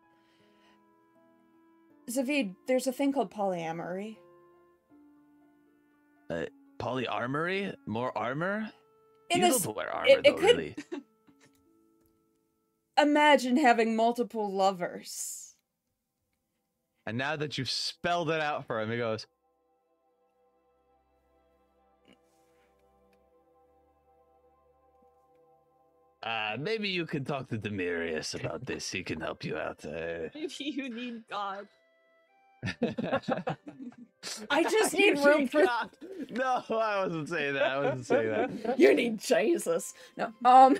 Zavid, there's a thing called polyamory. Polyarmory? More armor? You don't wear armor, though, really. Imagine having multiple lovers. And now that you've spelled it out for him, he goes, maybe you can talk to Demirius about this. He can help you out. Maybe you need God. I just need room for... No, I wasn't saying that. You need Jesus. No, out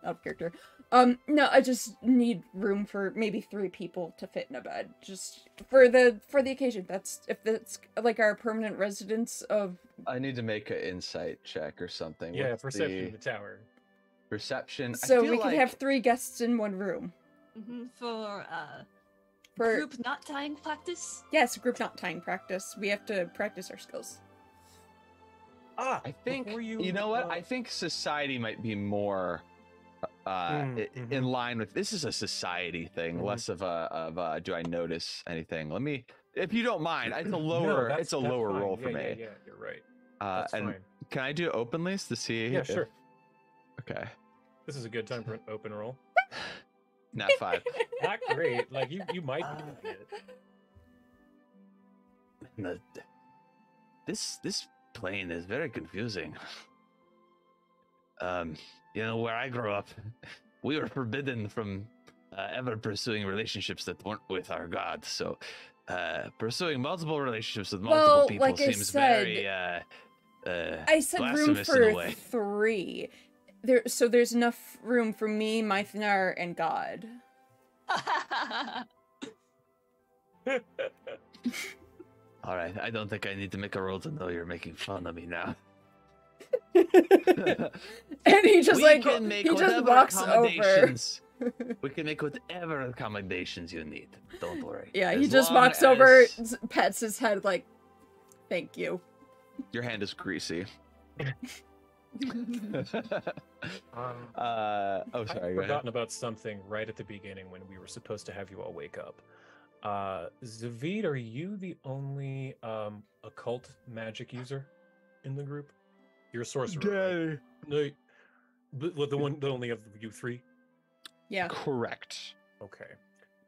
of character. No, I just need room for maybe 3 people to fit in a bed, just for the occasion. If that's like our permanent residence of. I need to make an insight check or something. Yeah, perception of the tower. Perception. So we could have 3 guests in 1 room. For For group knot tying practice. Yes, group knot tying practice. We have to practice our skills. I think you know what? I think society might be more in line with this. Is a society thing, less of a do I notice anything? Let me, if you don't mind. It's a lower roll for me. Yeah, you're right. And fine. Can I do openly to see? Yeah, sure. Okay. This is a good time for an open roll. Not 5. Not great. Like you might be. This plane is very confusing. Where I grew up, we were forbidden from ever pursuing relationships that weren't with our God. So, pursuing multiple relationships with multiple people seems very. I said room for 3. So there's enough room for me, Mythonar, and God. All right, I don't think I need to make a roll to know you're making fun of me now. And he just walks over. We can make whatever accommodations you need. Don't worry. Yeah, he just walks over, pats his head like, "Thank you." Your hand is greasy. Sorry. I've forgotten about something right at the beginning when we were supposed to have you all wake up. Zavid, are you the only occult magic user in the group? You're a sorcerer. Right? No, the only of you 3. Yeah. Correct. Okay.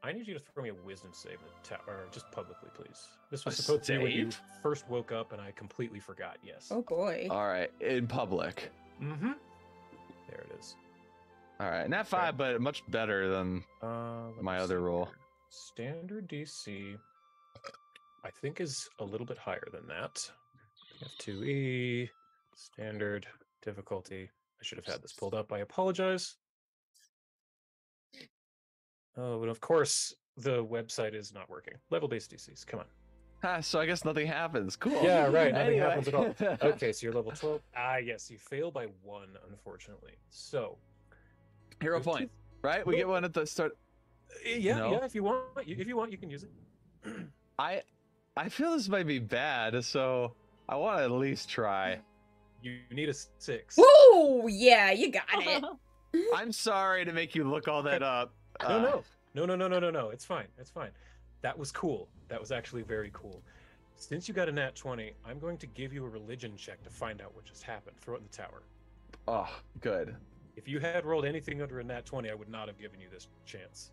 I need you to throw me a wisdom save in the tower, just publicly, please. This was supposed to be when you first woke up, and I completely forgot. Yes. Oh boy. All right, in public. Mm-hmm. There it is. All right, not 5, but much better than my other roll. Standard DC, I think, is a little bit higher than that. F2E, standard difficulty. I should have had this pulled up. I apologize. Oh, but of course, the website is not working. Level-based DCs, come on. So I guess nothing happens. Cool. Yeah, right. Nothing happens at all. Okay, so you're level 12. Yes, you fail by 1, unfortunately. So, hero point, right? We get one at the start. Yeah. If you want, you can use it. I feel this might be bad, so I want to at least try. You need a 6. Woo! Yeah, you got it. I'm sorry to make you look all that up. No. It's fine. That was cool. That was actually very cool. Since you got a nat 20, I'm going to give you a religion check to find out what just happened. Throw it in the tower. Oh, good. If you had rolled anything under a nat 20, I would not have given you this chance.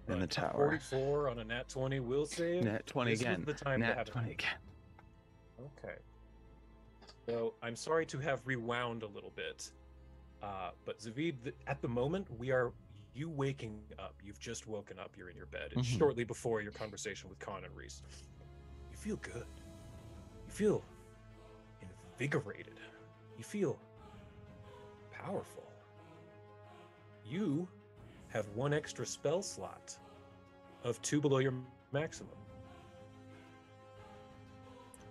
In the tower. 44 on a nat 20 will save. Nat 20 again. The time nat 20 again. Okay. So I'm sorry to have rewound a little bit. But Zavid, at the moment, you waking up. You've just woken up. You're in your bed. It's shortly before your conversation with Con and Reese. You feel good. You feel invigorated. You feel powerful. You have 1 extra spell slot of 2 below your maximum.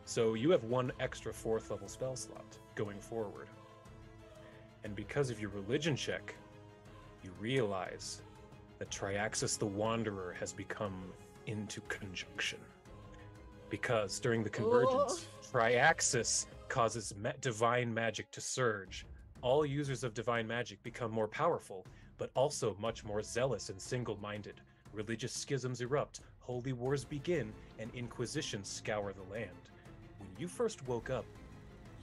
So you have 1 extra 4th level spell slot going forward. And because of your religion check, you realize that Triaxis the Wanderer has become into conjunction. Because during the convergence, Triaxis causes divine magic to surge. All users of divine magic become more powerful, but also much more zealous and single-minded. Religious schisms erupt, holy wars begin, and inquisitions scour the land. When you first woke up,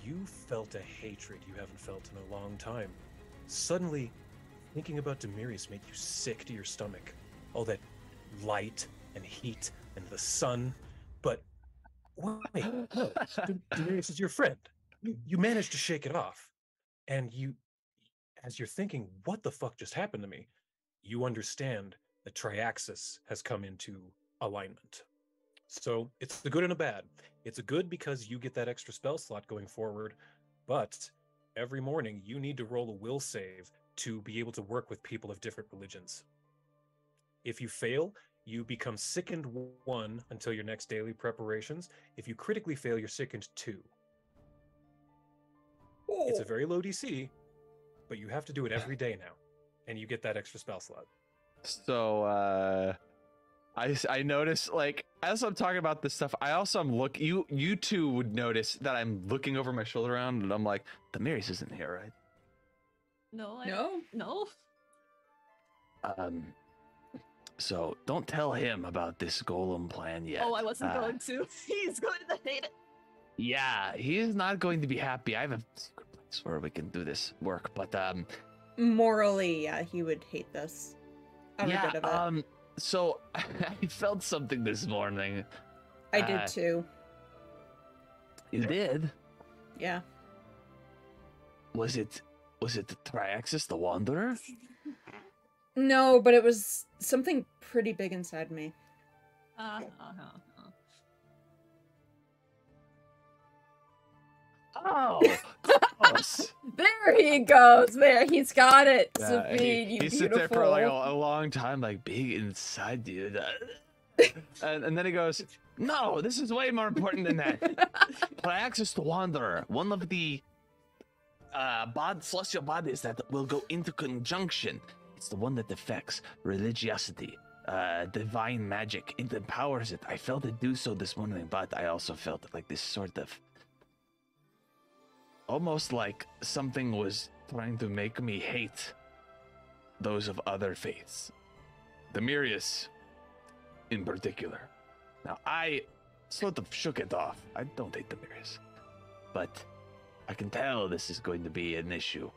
you felt a hatred you haven't felt in a long time. Suddenly, thinking about Demirius made you sick to your stomach. All that light and heat and the sun. But wait, Demirius is your friend. You managed to shake it off. And as you're thinking, what the fuck just happened to me? You understand that Triaxis has come into alignment. So it's a good and a bad. It's a good because you get that extra spell slot going forward, but every morning you need to roll a will save to be able to work with people of different religions. If you fail, you become sickened 1 until your next daily preparations. If you critically fail, you're sickened 2. It's a very low DC, but you have to do it every day now, and you get that extra spell slot. So, I notice, like, as I'm talking about this stuff, I also am you two would notice that I'm looking over my shoulder around, and I'm like, Demirius isn't here, right? No. So don't tell him about this golem plan yet. Oh, I wasn't going to. He's going to hate it. Yeah, he's not going to be happy. I have a secret place where we can do this work, but morally, yeah, he would hate this. Every bit of it. So I felt something this morning. I did too. You did? Yeah. Was it Triaxis the Wanderer? No, but it was something pretty big inside me. Oh, close. There he goes. There, he's got it. Yeah, Sabine, you he beautiful. sits there for like a long time, like being inside you. And then he goes, "No, this is way more important than that." Triaxis the Wanderer, one of the celestial bodies that will go into conjunction. It's the one that affects religiosity, divine magic. It empowers it. I felt it do so this morning, but I also felt like this sort of almost like something was trying to make me hate those of other faiths. Demirius in particular. Now, I sort of shook it off. I don't hate Demirius. But I can tell this is going to be an issue.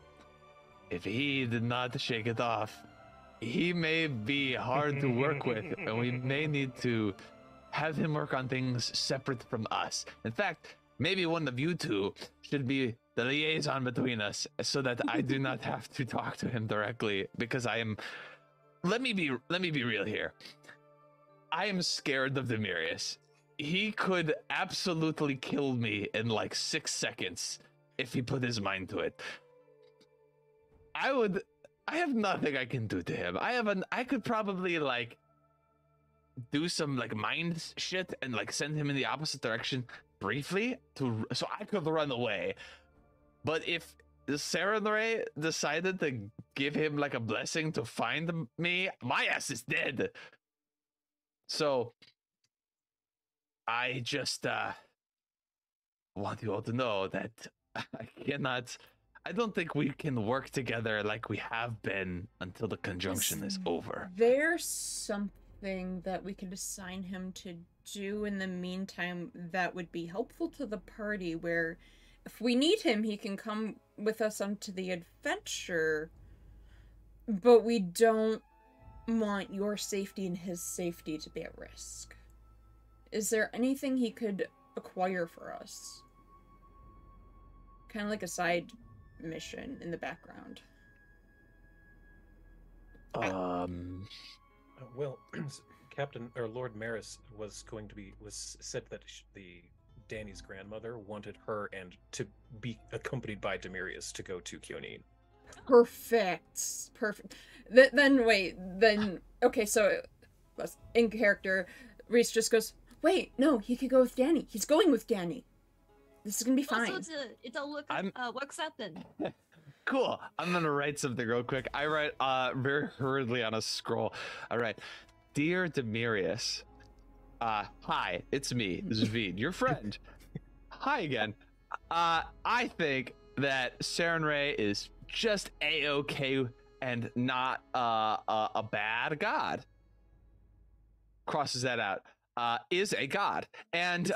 If he did not shake it off, he may be hard to work with, and we may need to have him work on things separate from us. In fact, maybe one of you two should be the liaison between us so that I do not have to talk to him directly, because I am... Let me be real here. I am scared of Demirius. He could absolutely kill me in like 6 seconds if he put his mind to it. I have nothing I can do to him. I could probably like do some like mind shit and like send him in the opposite direction briefly so I could run away. But if Sarenrae decided to give him like a blessing to find me, my ass is dead. So I just want you all to know that I don't think we can work together like we have been until the conjunction is over. There's something that we could assign him to do in the meantime that would be helpful to the party, where if we need him, he can come with us onto the adventure, but we don't want your safety and his safety to be at risk. Is there anything he could acquire for us? Kind of like a side mission in the background. Well, Captain or Lord Maris was said that the Danny's grandmother wanted her and to be accompanied by Demirius to go to Kyonin. Perfect. Then okay, so in character, Reese just goes, wait, no, he could go with Danny. He's going with Danny. This is gonna be fine. Also, it's a look. What's happened? Cool. I'm gonna write something real quick. I write very hurriedly on a scroll. I write, "Dear Demirius, hi, it's me, Zvid, your friend. Hi again. I think that Sarenrae is just a-okay and not a bad god." Crosses that out. Is a god. And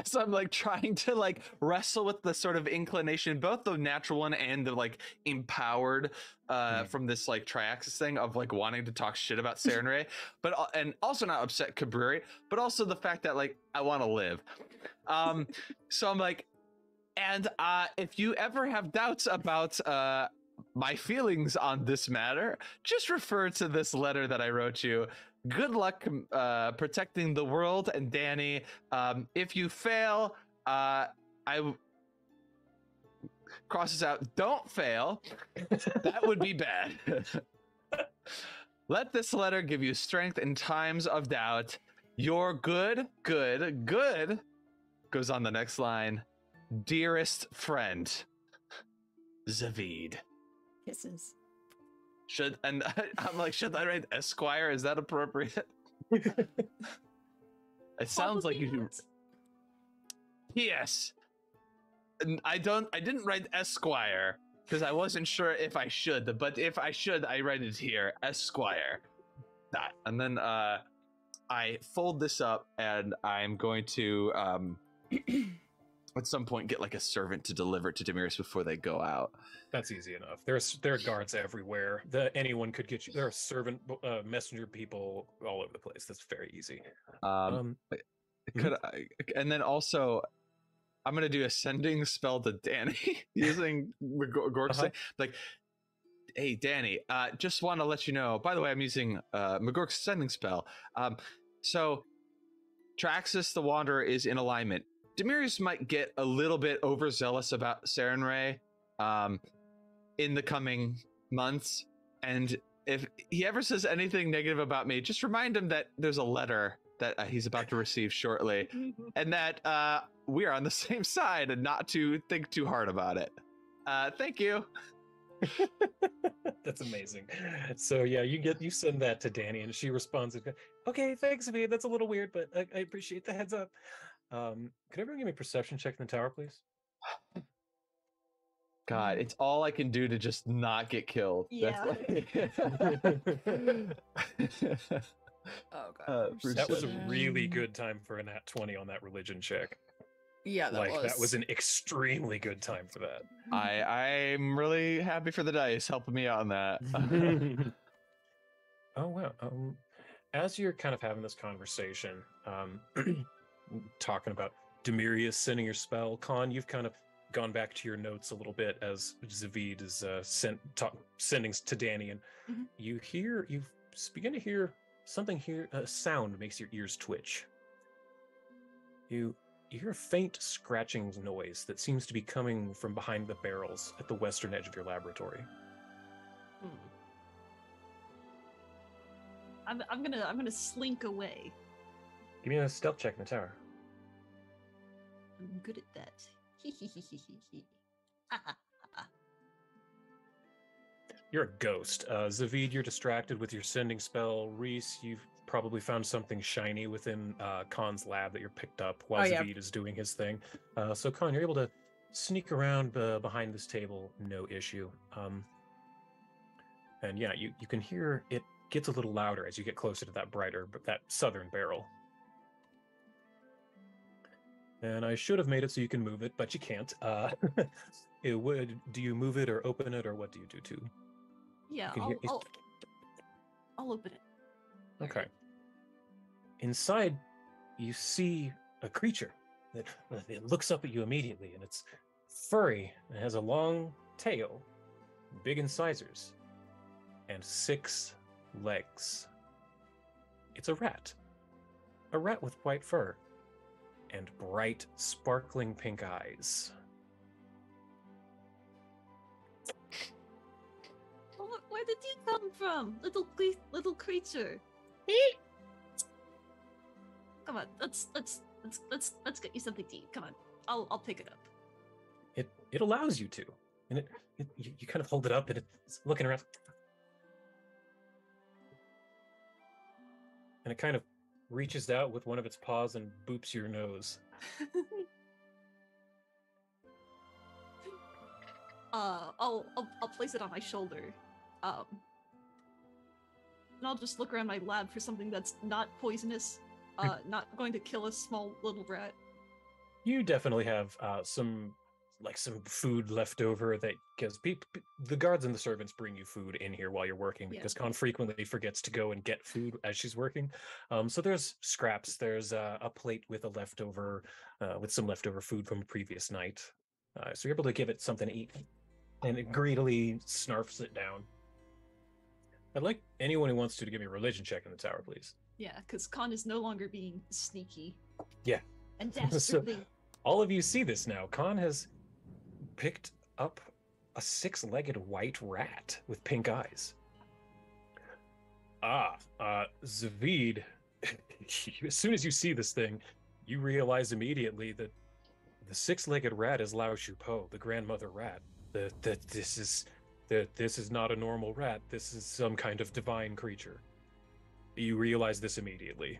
so I'm like trying to like wrestle with the sort of inclination, both the natural one and the like empowered from this like triaxis thing of like wanting to talk shit about Sarenrae, but and also not upset Cabreri, but also the fact that like I want to live. So I'm like, and if you ever have doubts about my feelings on this matter, just refer to this letter that I wrote you. Good luck protecting the world and Danny. If you fail, I crosses out, don't fail. That would be bad. Let this letter give you strength in times of doubt. Your good goes on the next line. Dearest friend, Zvid. Kisses. I'm like, should I write Esquire? Is that appropriate? It sounds like you do. P.S. I didn't write Esquire because I wasn't sure if I should, but if I should, I write it here, Esquire. That. And then I fold this up and I'm going to at some point get like a servant to deliver it to Demirius before they go out. That's easy enough. There are guards everywhere. Anyone could get you. There are servant messenger people all over the place. That's very easy. And then also, I'm gonna do a sending spell to Danny using McGork's thing. Like, hey Danny, just want to let you know. By the way, I'm using McGork's sending spell. So Traxxas the Wanderer is in alignment. Demirius might get a little bit overzealous about Sarenrae in the coming months, and if he ever says anything negative about me, just remind him that there's a letter that he's about to receive shortly, and that we are on the same side, and not to think too hard about it. Thank you. That's amazing. So yeah, you send that to Danny, and she responds, "Okay, thanks, V. That's a little weird, but I appreciate the heads up." Could everyone give me a perception check in the tower, please? God, it's all I can do to just not get killed. Yeah. Oh god. That was a really good time for a nat 20 on that religion check. Yeah, that was an extremely good time for that. I'm really happy for the dice helping me out on that. Oh wow. As you're kind of having this conversation, talking about Demirius sending your spell, Khan, you've kind of gone back to your notes a little bit as Zvid is sending to Danny, and you begin to hear something here. A sound makes your ears twitch. You hear a faint scratching noise that seems to be coming from behind the barrels at the western edge of your laboratory. I'm gonna slink away. Give me a stealth check in the tower. I'm good at that. You're a ghost. Zvid, you're distracted with your sending spell. Reese, you've probably found something shiny within Khan's lab that you're picked up while Zvid is doing his thing. So Khan, you're able to sneak around behind this table, no issue. And yeah, you can hear it gets a little louder as you get closer to that southern barrel. And I should have made it so you can move it, but you can't. Do you move it or open it, or what do you do too? Yeah, I'll open it. Okay. Inside, you see a creature that it looks up at you immediately, and it's furry and has a long tail, big incisors, and 6 legs. It's a rat. a rat with white fur and bright, sparkling pink eyes. Where did you come from, little creature? Come on, let's get you something to eat. Come on, I'll pick it up. It allows you to, and you kind of hold it up, and it's looking around, and it kind of reaches out with one of its paws and boops your nose. I'll place it on my shoulder, and I'll just look around my lab for something that's not poisonous, not going to kill a small little rat. You definitely have some food left over, that because the guards and the servants bring you food in here while you're working, because Con frequently forgets to go and get food as she's working. So there's scraps. There's a plate with a leftover, with some leftover food from a previous night. So you're able to give it something to eat, and it greedily snarfs it down. I'd like anyone who wants to give me a religion check in the tower, please. Yeah, because Con is no longer being sneaky. Yeah. And dastardly. So, all of you see this now. Con has picked up a 6-legged white rat with pink eyes. Zavid, as soon as you see this thing, you realize immediately that the 6-legged rat is Lao Shupo, the grandmother rat. This is not a normal rat. This is some kind of divine creature. You realize this immediately.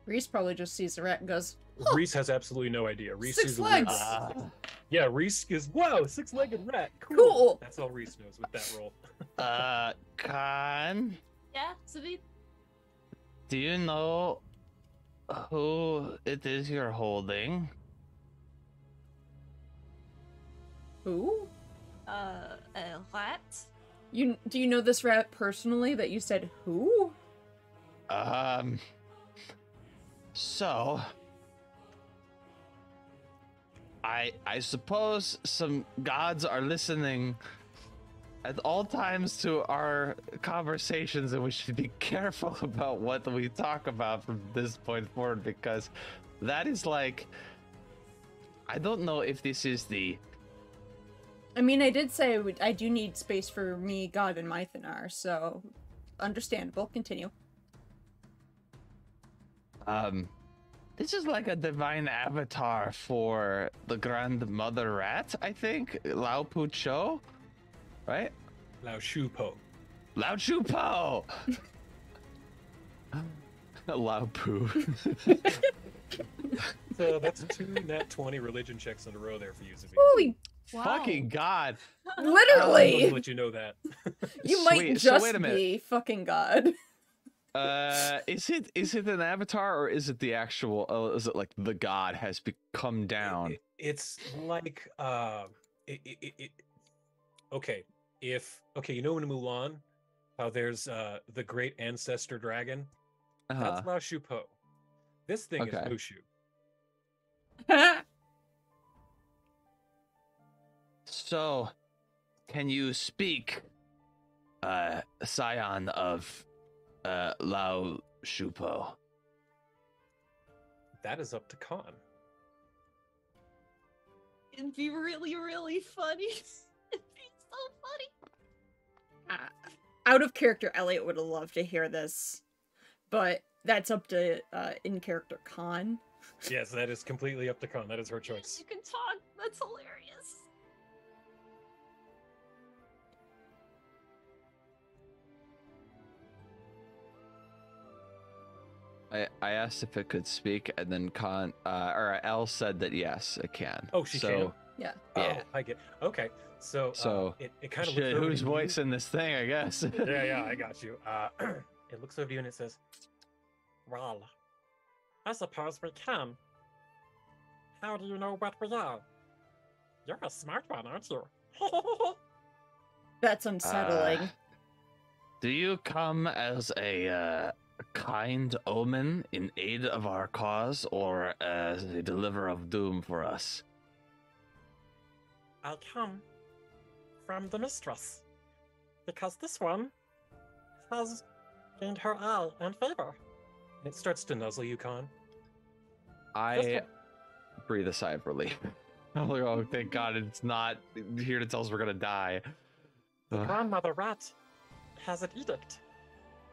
Reese probably just sees the rat and goes, Reese has absolutely no idea. Reese 6 legs! Yeah, Reese is, wow, 6-legged rat. Cool. That's all Reese knows with that roll. Khan? Yeah, Zavid? Do you know who it is you're holding? who? A rat? Do you know this rat personally that you said who? So I suppose some gods are listening at all times to our conversations, and we should be careful about what we talk about from this point forward, because that is like, I don't know if this is the... I mean, I did say I do need space for me, God, and Mythanar, so understandable. Continue. This is like a divine avatar for the grandmother rat, I think. Lao Pu Cho, right? Lao Shupo. Lao Shupo! Lao Pu. So that's 2 nat 20 religion checks in a row there for you, Zabi. Holy fucking God. Literally! I'll let you know that. You might just be fucking God. Is it an avatar, or is it the actual, is it like the god has come down? It's like, okay, you know in Mulan, how there's the great ancestor dragon? That's Lao Shupo. This thing is Mushu. So, can you speak, scion of Lao Shupo? That is up to Khan. It'd be really, really funny. It'd be so funny. Out of character, Elliot would have loved to hear this, but that's up to in character Khan. Yes, that is completely up to Khan. That is her choice. You can talk. That's hilarious. I asked if it could speak, and then Khan or Elle said that yes, it can. Oh, she can. Yeah. Oh, I get. Okay, so it kind of looks who's voicing this thing? I guess. Yeah, I got you. It looks over to you and it says, "Well, I suppose we can. How do you know what we are? You're a smart one, aren't you?" That's unsettling. Do you come as a kind omen in aid of our cause, or as a deliverer of doom for us? I come from the mistress, because this one has gained her eye and favor. And it starts to nuzzle you, Con. I breathe a sigh of relief. I'm like, oh, thank God it's not here to tell us we're gonna die. The grandmother rat has an edict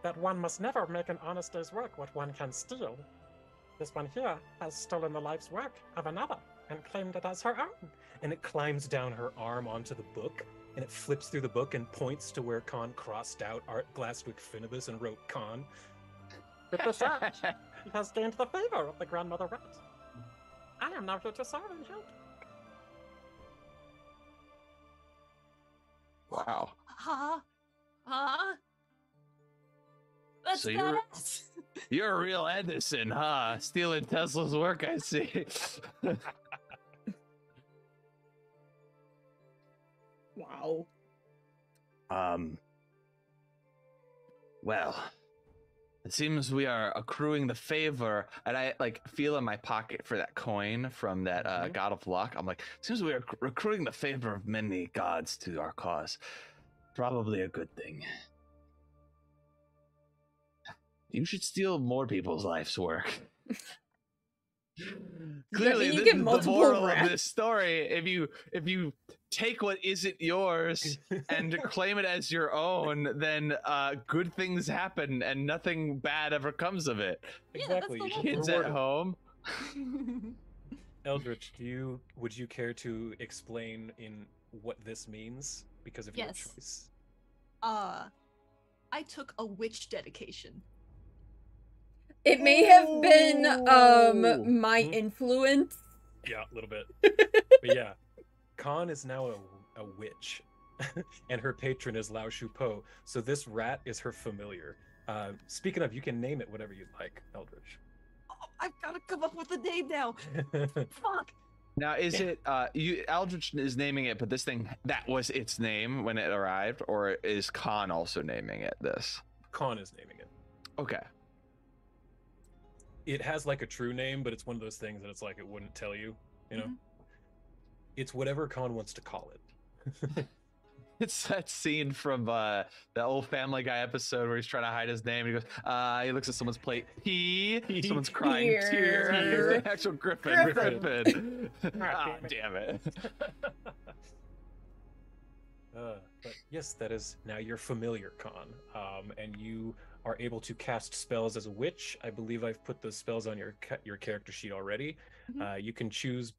that one must never make an honest day's work what one can steal. This one here has stolen the life's work of another and claimed it as her own. And it climbs down her arm onto the book, and it flips through the book and points to where Con crossed out Art Glasswick Finibus and wrote Con. With this act, he has gained the favor of the grandmother rat. I am now here to serve and help. Wow. That's So badass. You're a real Edison, huh? Stealing Tesla's work, I see. Wow. Well, it seems we are accruing the favor, and I like feel in my pocket for that coin from that god of luck. I'm like, seems we are accruing the favor of many gods to our cause. Probably a good thing. You should steal more people's life's work. Clearly, you this get is the multiple moral rats? of this story. If you take what isn't yours and claim it as your own, then good things happen and nothing bad ever comes of it. Exactly. Yeah, Kids at home. Eldritch, would you care to explain in what this means because of your Yes. choice? I took a witch dedication. It may have been my influence. Yeah, a little bit. But yeah, Khan is now a witch, and her patron is Lao Shu Po. So this rat is her familiar. Speaking of, you can name it whatever you'd like, Eldritch. Oh, I've got to come up with a name now. Fuck. Now, is it Eldritch is naming it, but this thing that was its name when it arrived, or is Khan also naming it this? Khan is naming it. Okay. It has like a true name, but it's one of those things that it's like it wouldn't tell you, you know? It's whatever Khan wants to call it. It's that scene from the old Family Guy episode where he's trying to hide his name. And he goes, he looks at someone's plate. Someone's crying. Here. Tear. Actual Griffin. Ah, damn it. But yes, that is now your familiar Khan, and you are able to cast spells as a witch. I believe I've put those spells on your character sheet already. You can choose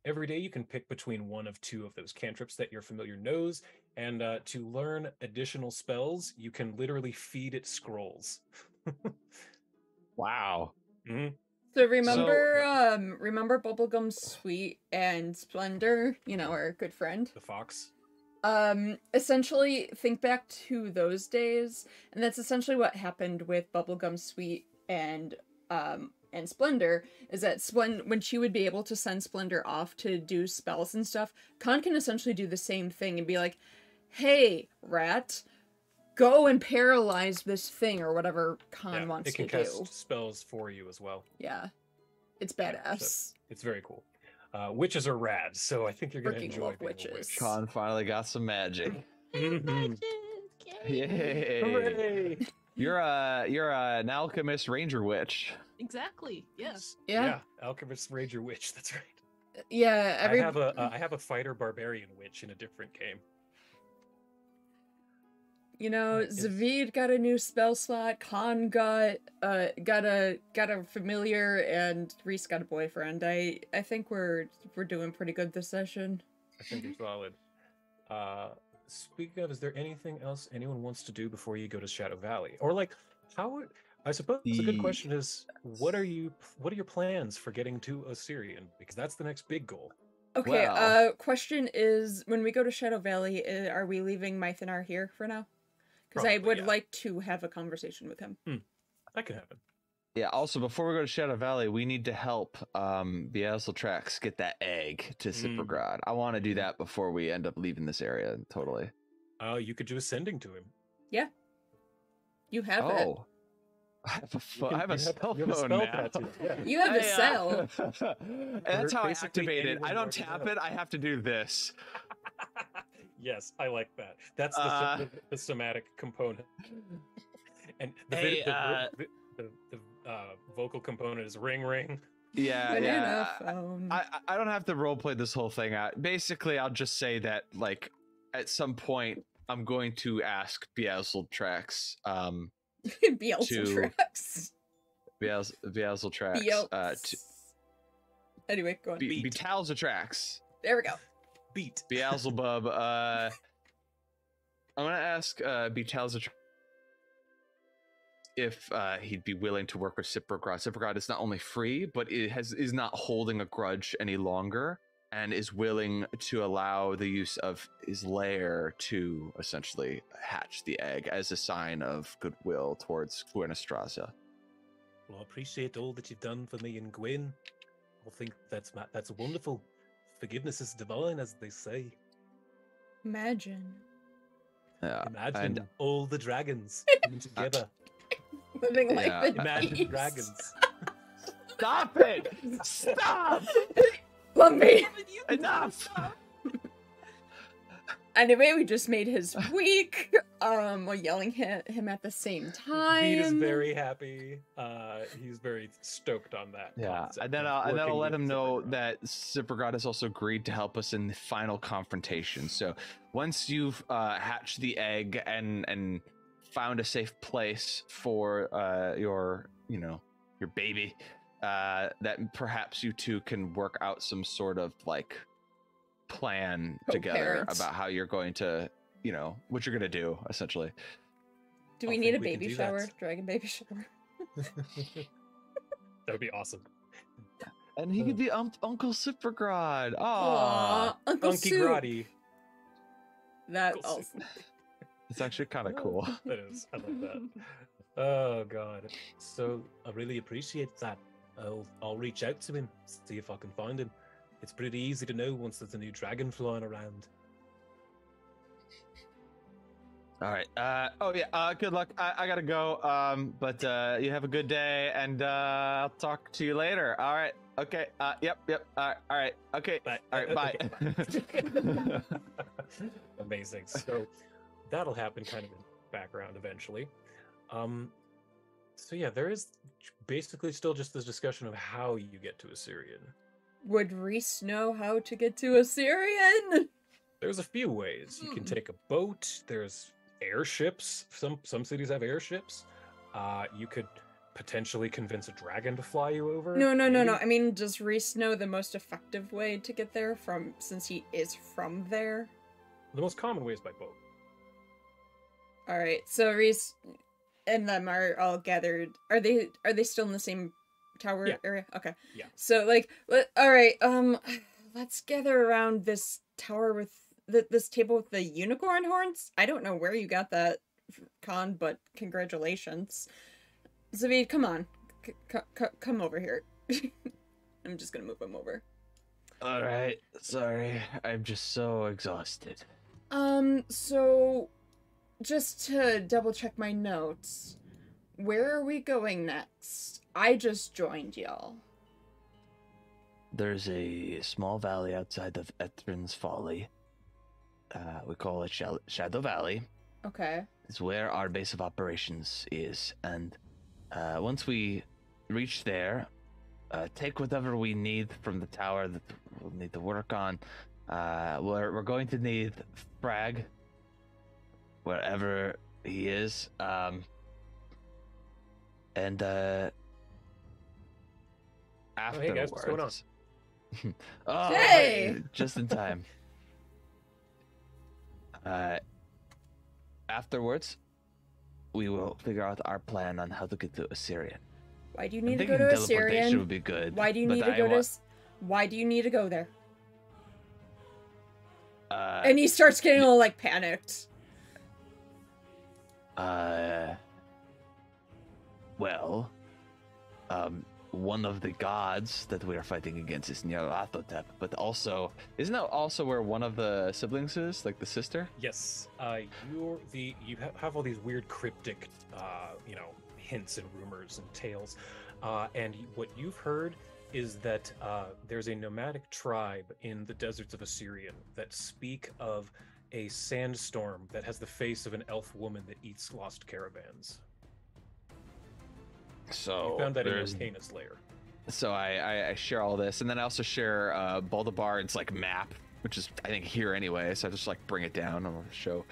every day. You can pick between one of two of those cantrips that your familiar knows, and to learn additional spells, you can literally feed it scrolls. Wow. So remember Bubblegum Sweet and Splendor, our good friend? The fox. Essentially think back to those days, and that's essentially what happened with Bubblegum Sweet and Splendor, is that when she would be able to send Splendor off to do spells and stuff, Khan can essentially do the same thing and be like, hey, rat, go and paralyze this thing, or whatever Khan wants to do. It can cast spells for you as well. Yeah. It's badass. So it's very cool. Witches are rad, so I think you're going to enjoy being witches. a witch. Khan finally got some magic. Magic! Yay! Hooray! You're an alchemist ranger witch. Exactly. Yes. Yeah. Alchemist Ranger Witch. That's right. Yeah. I have a fighter barbarian witch in a different game. Zavid got a new spell slot, Khan got a familiar, and Reese got a boyfriend. I think we're doing pretty good this session. I think you're solid. Speaking of, is there anything else anyone wants to do before you go to Shadow Valley? Or I suppose the good question is, what are your plans for getting to Osirian? Because that's the next big goal. Okay, Well- question is, when we go to Shadow Valley, are we leaving Mythanar here for now? Because I Probably, would yeah. like to have a conversation with him. That can happen. Yeah, also, before we go to Shadow Valley, we need to help Beazeltrax get that egg to Ciprograd. I want to do that before we end up leaving this area, totally. You could do ascending to him. Yeah. You have it. Oh. I have a cell You have a phone spell now. tattoo. Yeah. You have a cell. And that's how I Basically activate it. anyone I don't already tap knows. it. I have to do this. Yes, I like that. That's the somatic component. And the vocal component is ring ring. Yeah. I don't have to roleplay this whole thing out. Basically, I'll just say that like at some point I'm going to ask Beelzeltrax Beelzeltrax anyway, go on. Beelzeltrax. There we go. Beat. Beelzebub. I'm gonna ask Beelzeltrax if he'd be willing to work with Ciprogrod. Ciprogrod is not only free, but is not holding a grudge any longer, and is willing to allow the use of his lair to essentially hatch the egg as a sign of goodwill towards Gwenestraza. Well, I appreciate all that you've done for me and Gwen. I think that's wonderful. Forgiveness is divine, as they say. Imagine all the dragons coming together. Living like the Imagine dragons. Stop it! Stop! Lumpy! Enough! Anyway, we just made his week, while yelling at him at the same time. Beat is very happy. He's very stoked on that. Yeah, and then I'll let him know that Ciprogrod has also agreed to help us in the final confrontation. So once you've hatched the egg and found a safe place for your baby, that perhaps you two can work out some sort of like plan together about how you're going to, what you're going to do essentially. Do we need a baby shower? Dragon baby shower? That would be awesome. And he could be Uncle Ciprogrod. Aww, Uncle Grotty. That's awesome. It's actually kind of cool. That is. I love that. Oh god. So I really appreciate that. I'll reach out to him, see if I can find him. It's pretty easy to know once there's a new dragon flying around. All right. Good luck. I gotta go. But you have a good day, and I'll talk to you later. All right. Okay. Yep. All right. Okay. Bye. All right. Bye. Amazing. So that'll happen kind of in the background eventually. So yeah, there is basically still just this discussion of how you get to Assyrian. Would Reese know how to get to Assyrian? There's a few ways. You can take a boat. There's airships. Some cities have airships. You could potentially convince a dragon to fly you over. No. I mean, does Reese know the most effective way to get there since he is from there? The most common way is by boat. All right. So Reese and them are all gathered. Are they still in the same tower area? Okay. Yeah. So all right. Let's gather around this tower with this table with the unicorn horns. I don't know where you got that, Khan, but congratulations. Zavid, come on. Come over here. I'm just gonna move him over. All right. Sorry. I'm just so exhausted. So just to double check my notes, where are we going next? I just joined y'all. There's a small valley outside of Etrin's Folly. We call it Shadow Valley. Okay. It's where our base of operations is, and once we reach there, take whatever we need from the tower that we'll need to work on. We're going to need Frag, wherever he is, and afterwards. Hey guys, what's going on? Oh, hey! Just in time. Afterwards, we will figure out our plan on how to get to Assyrian. Why do you need to go to Assyrian? Teleportation would be good. Why do you need to go to? Why do you need to go there? And he starts getting a little panicked. Well, one of the gods that we are fighting against is Nyarlathotep, but also, isn't that also where one of the siblings is, like the sister? Yes. You have all these weird cryptic, hints and rumors and tales, and what you've heard is that there's a nomadic tribe in the deserts of Assyrian that speak of a sandstorm that has the face of an elf woman that eats lost caravans. So you found that in Arcana's lair. So I share all this, and then I also share Baldebard's like map, which is I think here anyway. So I just like bring it down and show.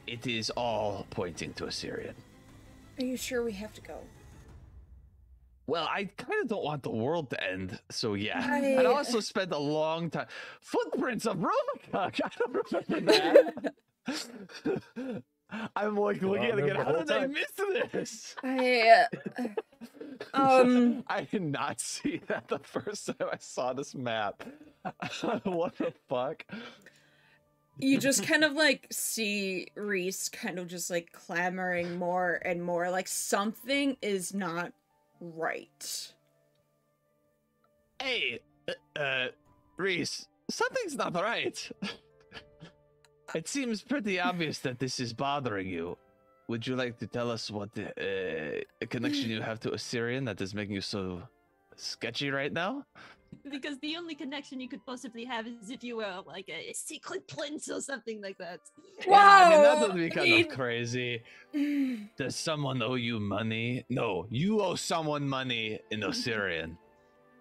It is all pointing to Assyrian. Are you sure we have to go? Well, I kind of don't want the world to end, so yeah. I'd also spent a long time. Footprints of Robocop. I don't remember that. I'm like looking at it again. How did I miss this? I did not see that the first time I saw this map. What the fuck? You just kind of like see Reese kind of just like clamoring more and more, like something is not right. Hey, Reese, something's not right. It seems pretty obvious that this is bothering you. Would you like to tell us what connection you have to Assyrian that is making you so sketchy right now? Because the only connection you could possibly have is if you were like a secret prince or something like that. Wow! Yeah, I mean, that would be kind of crazy. Does someone owe you money? No, you owe someone money in Assyrian.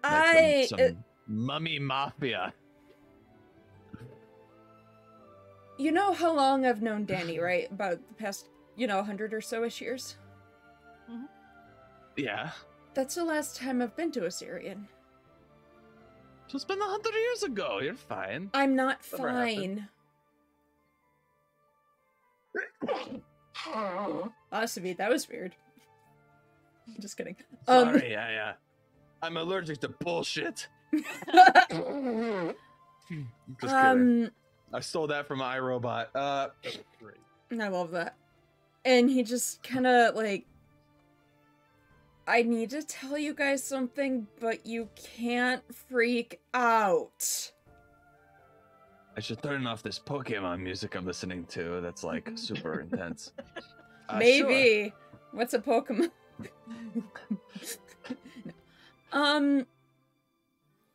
Like some mummy mafia. You know how long I've known Danny, right? About the past, 100 or so-ish years? Mm-hmm. Yeah. That's the last time I've been to Assyrian. So it's been 100 years ago. You're fine. I'm not fine. Honestly, that was weird. Just kidding. Sorry, yeah. I'm allergic to bullshit. Just kidding. I stole that from iRobot. I love that. And he just kind of like, I need to tell you guys something, but you can't freak out. I should turn off this Pokemon music I'm listening to. That's like super intense. Maybe. Sure. What's a Pokemon?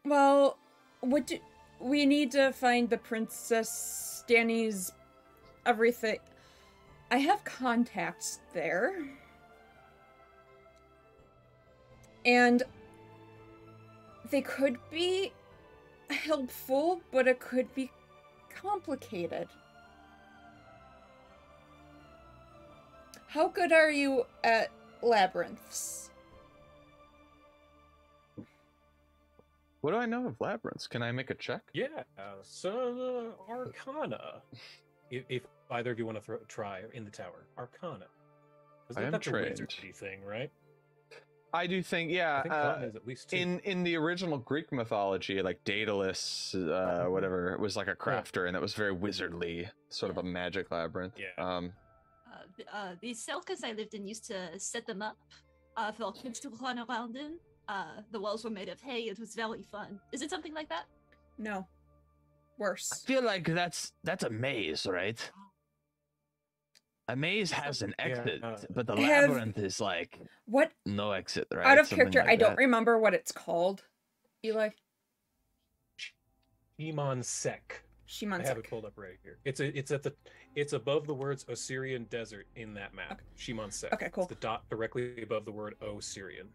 Well, we need to find the Princess Danny's everything. I have contacts there. And they could be helpful, but it could be complicated. How good are you at labyrinths? What do I know of labyrinths? Can I make a check? Yeah, so Arcana. If either of you want to try in the tower, Arcana. I am that's trained. a wizardry thing, right? I do think, yeah. I think is at least two. In the original Greek mythology, like Daedalus, whatever, it was like a crafter, and it was very wizardly, sort of a magic labyrinth. Yeah. The circus I lived in used to set them up for kids to run around in. The walls were made of hay. It was very fun. Is it something like that? No. Worse. I feel like that's a maze, right? A maze has an exit, but the labyrinth is like what? No exit, right? Out of character, like I don't remember what it's called. Eli? Shimon Sek. Shimon Sek. I have it pulled up right here. It's above the words Assyrian desert in that map. Okay. Shimon Sek. Okay, cool. It's the dot directly above the word Osirian.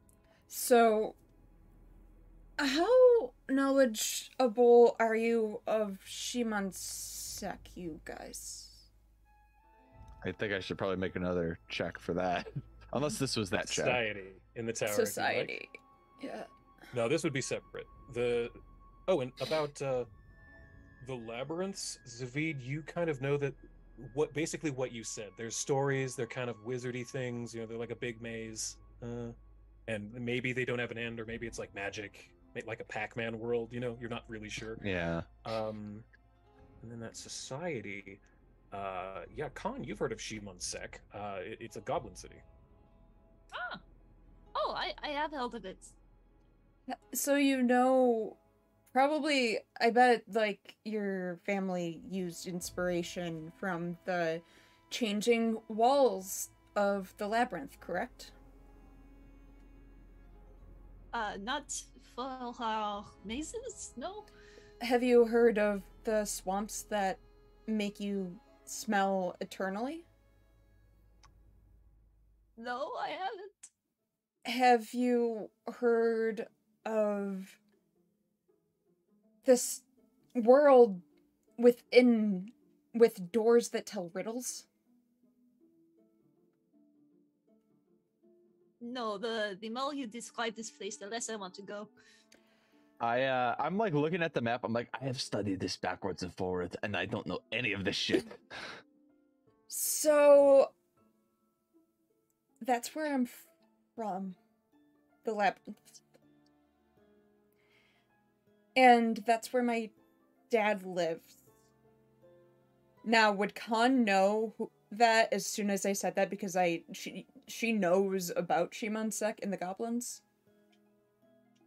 So, how knowledgeable are you of Shimon Sek, you guys? I think I should probably make another check for that. Unless this was that check. Society in the tower. Society. Yeah. No, this would be separate. And about the labyrinths, Zavid, you kind of know that basically what you said. There's stories, they're kind of wizardy things, they're like a big maze. And maybe they don't have an end, or maybe it's like magic, like a Pac-Man world, you're not really sure. Yeah. And then that society, Khan, you've heard of Shimon Sek. It's a goblin city. I have heard of it. So probably, I bet, like, your family used inspiration from the changing walls of the labyrinth, correct? Not for our mazes, no. Have you heard of the swamps that make you smell eternally? No, I haven't. have you heard of this world with doors that tell riddles? No, the more you describe this place, the less I want to go. I'm like looking at the map. I'm like, I have studied this backwards and forwards, and I don't know any of this shit. So that's where I'm from, the labyrinth, and that's where my dad lives. Now, would Khan know that as soon as I said that, because she knows about Shimansek and the goblins?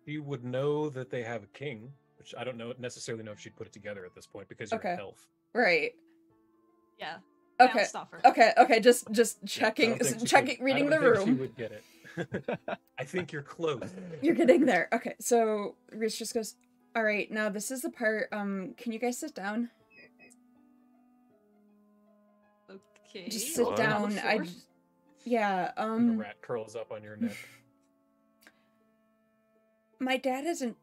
You would know that they have a king, which I don't necessarily know if she'd put it together at this point because you're an elf. Right. Yeah. Okay. I'll stop her. Okay. Just checking, reading the room. She would get it. I think you're close. You're getting there. Okay. So Reese just goes, "All right, now this is the part. Can you guys sit down?" Okay. Just sit down. The rat curls up on your neck. My dad isn't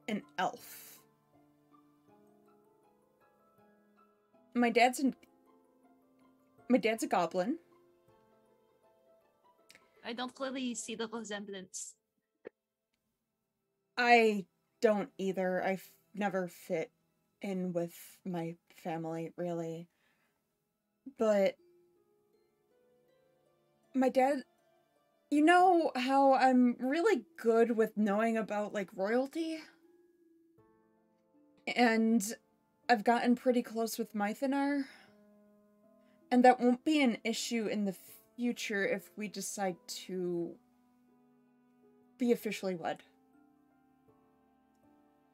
an elf. My dad's a goblin. I don't clearly see the resemblance. I don't either. I've never fit in with my family, really. But my dad, you know how I'm really good with knowing about, like, royalty? And I've gotten pretty close with Mythanar. And that won't be an issue in the future if we decide to be officially wed.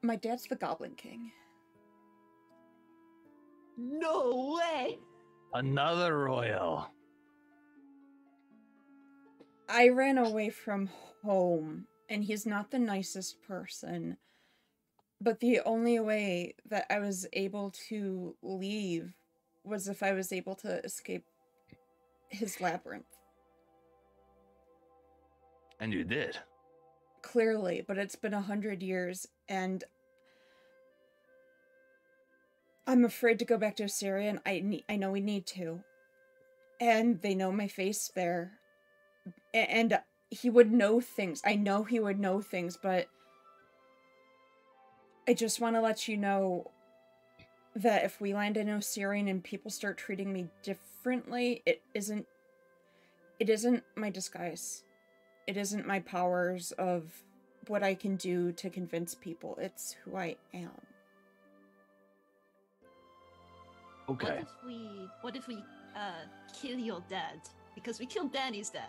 My dad's the Goblin King. No way! Another royal. I ran away from home, and he's not the nicest person. But the only way that I was able to leave was if I was able to escape his labyrinth. And you did. Clearly, but it's been 100 years, and I'm afraid to go back to Assyria, and I know we need to. And they know my face there. And he would know things. I know he would know things, but I just want to let you know that if we land in Osirian and people start treating me differently, it isn't my disguise. It isn't my powers of what I can do to convince people. It's who I am. Okay. What if we kill your dad? Because we killed Danny's dad.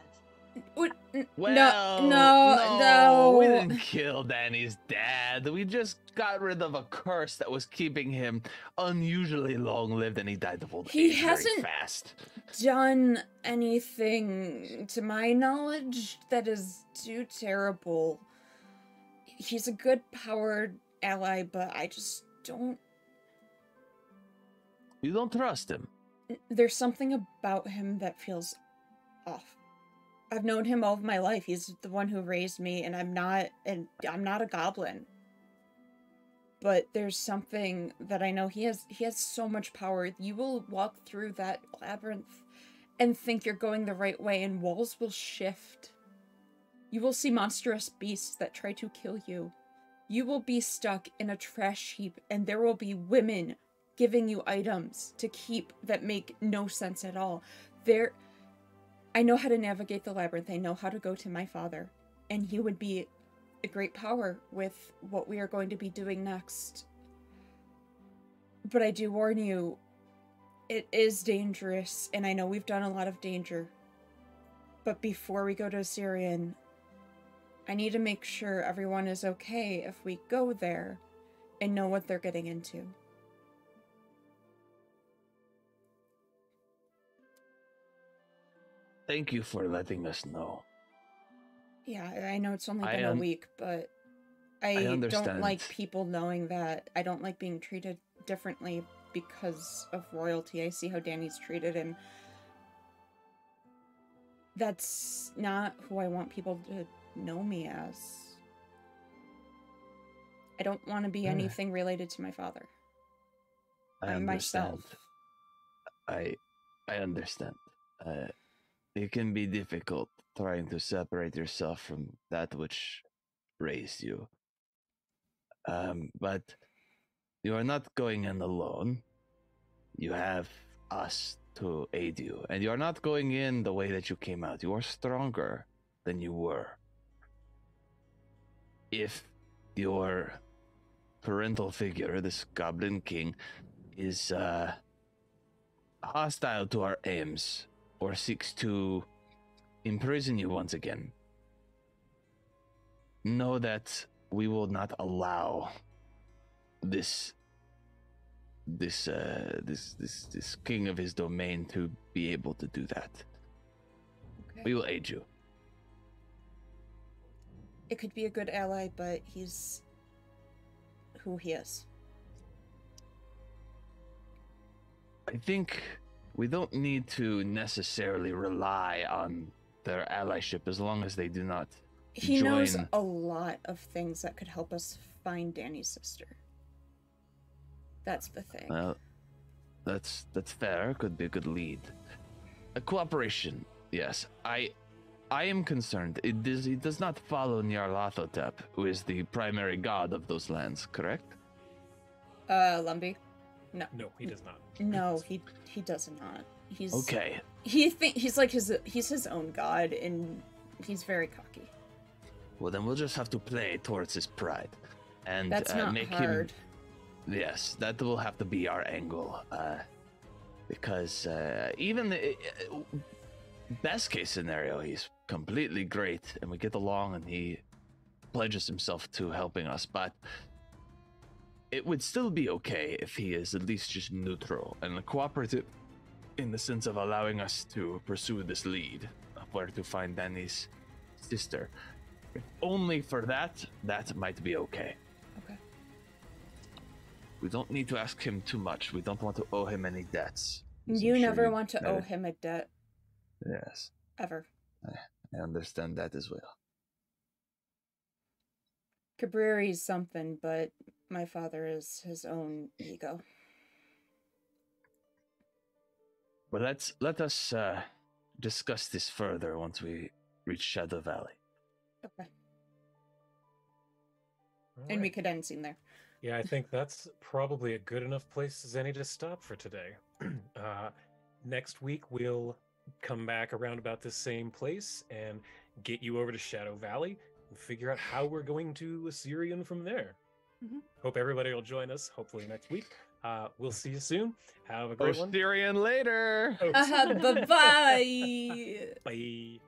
No. We didn't kill Danny's dad. We just got rid of a curse that was keeping him unusually long-lived, and he died of old age very fast. Done anything, to my knowledge, that is too terrible. He's a good powered ally, but I just don't... You don't trust him? There's something about him that feels off. I've known him all of my life. He's the one who raised me, and I'm not a goblin. But there's something that I know he has so much power. You will walk through that labyrinth and think you're going the right way, and walls will shift. You will see monstrous beasts that try to kill you. You will be stuck in a trash heap, and there will be women giving you items to keep that make no sense at all. I know how to navigate the labyrinth. I know how to go to my father, and he would be a great power with what we are going to be doing next. But I do warn you, it is dangerous, and I know we've done a lot of danger. But before we go to Assyrian, I need to make sure everyone is okay if we go there and know what they're getting into. Thank you for letting us know. Yeah, I know it's only been a week, but I don't like people knowing that. I don't like being treated differently because of royalty. I see how Danny's treated him. That's not who I want people to know me as. I don't want to be anything related to my father. I'm myself. I understand. It can be difficult trying to separate yourself from that which raised you. But you are not going in alone. You have us to aid you. And you are not going in the way that you came out. You are stronger than you were. If your parental figure, this Goblin King, is hostile to our aims or seeks to imprison you once again, know that we will not allow this king of his domain to be able to do that. Okay. We will aid you. It could be a good ally, but he's who he is. I think we don't need to necessarily rely on their allyship as long as they do not He knows a lot of things that could help us find Danny's sister. That's the thing. Well, that's fair. Could be a good lead. A cooperation, yes. I am concerned. It does not follow Nyarlathotep, who is the primary god of those lands, correct? Lumbee? No. No, he does not. No, he does not. He's okay. He's like he's his own god, and he's very cocky. Well, then we'll just have to play towards his pride, and that's not make hard. him. Yes, that will have to be our angle, because even the best case scenario, he's completely great, and we get along, and he pledges himself to helping us. But it would still be okay if he is at least just neutral and cooperative, in the sense of allowing us to pursue this lead of where to find Danny's sister. If only for that might be okay. Okay. We don't need to ask him too much. We don't want to owe him any debts. You never want to owe him a debt. Yes. Ever. I understand that as well. Cabreri's something, but my father is his own ego. But let us discuss this further once we reach Shadow Valley. Okay. All and right. we could end scene there. Yeah, I think that's probably a good enough place, Zenny, to stop for today. Next week, we'll come back around about this same place and get you over to Shadow Valley and figure out how we're going to Assyrian from there. Mm-hmm. Hope everybody will join us, hopefully next week. We'll see you soon. Have a great one. Assyrian later. Bye-bye. Bye.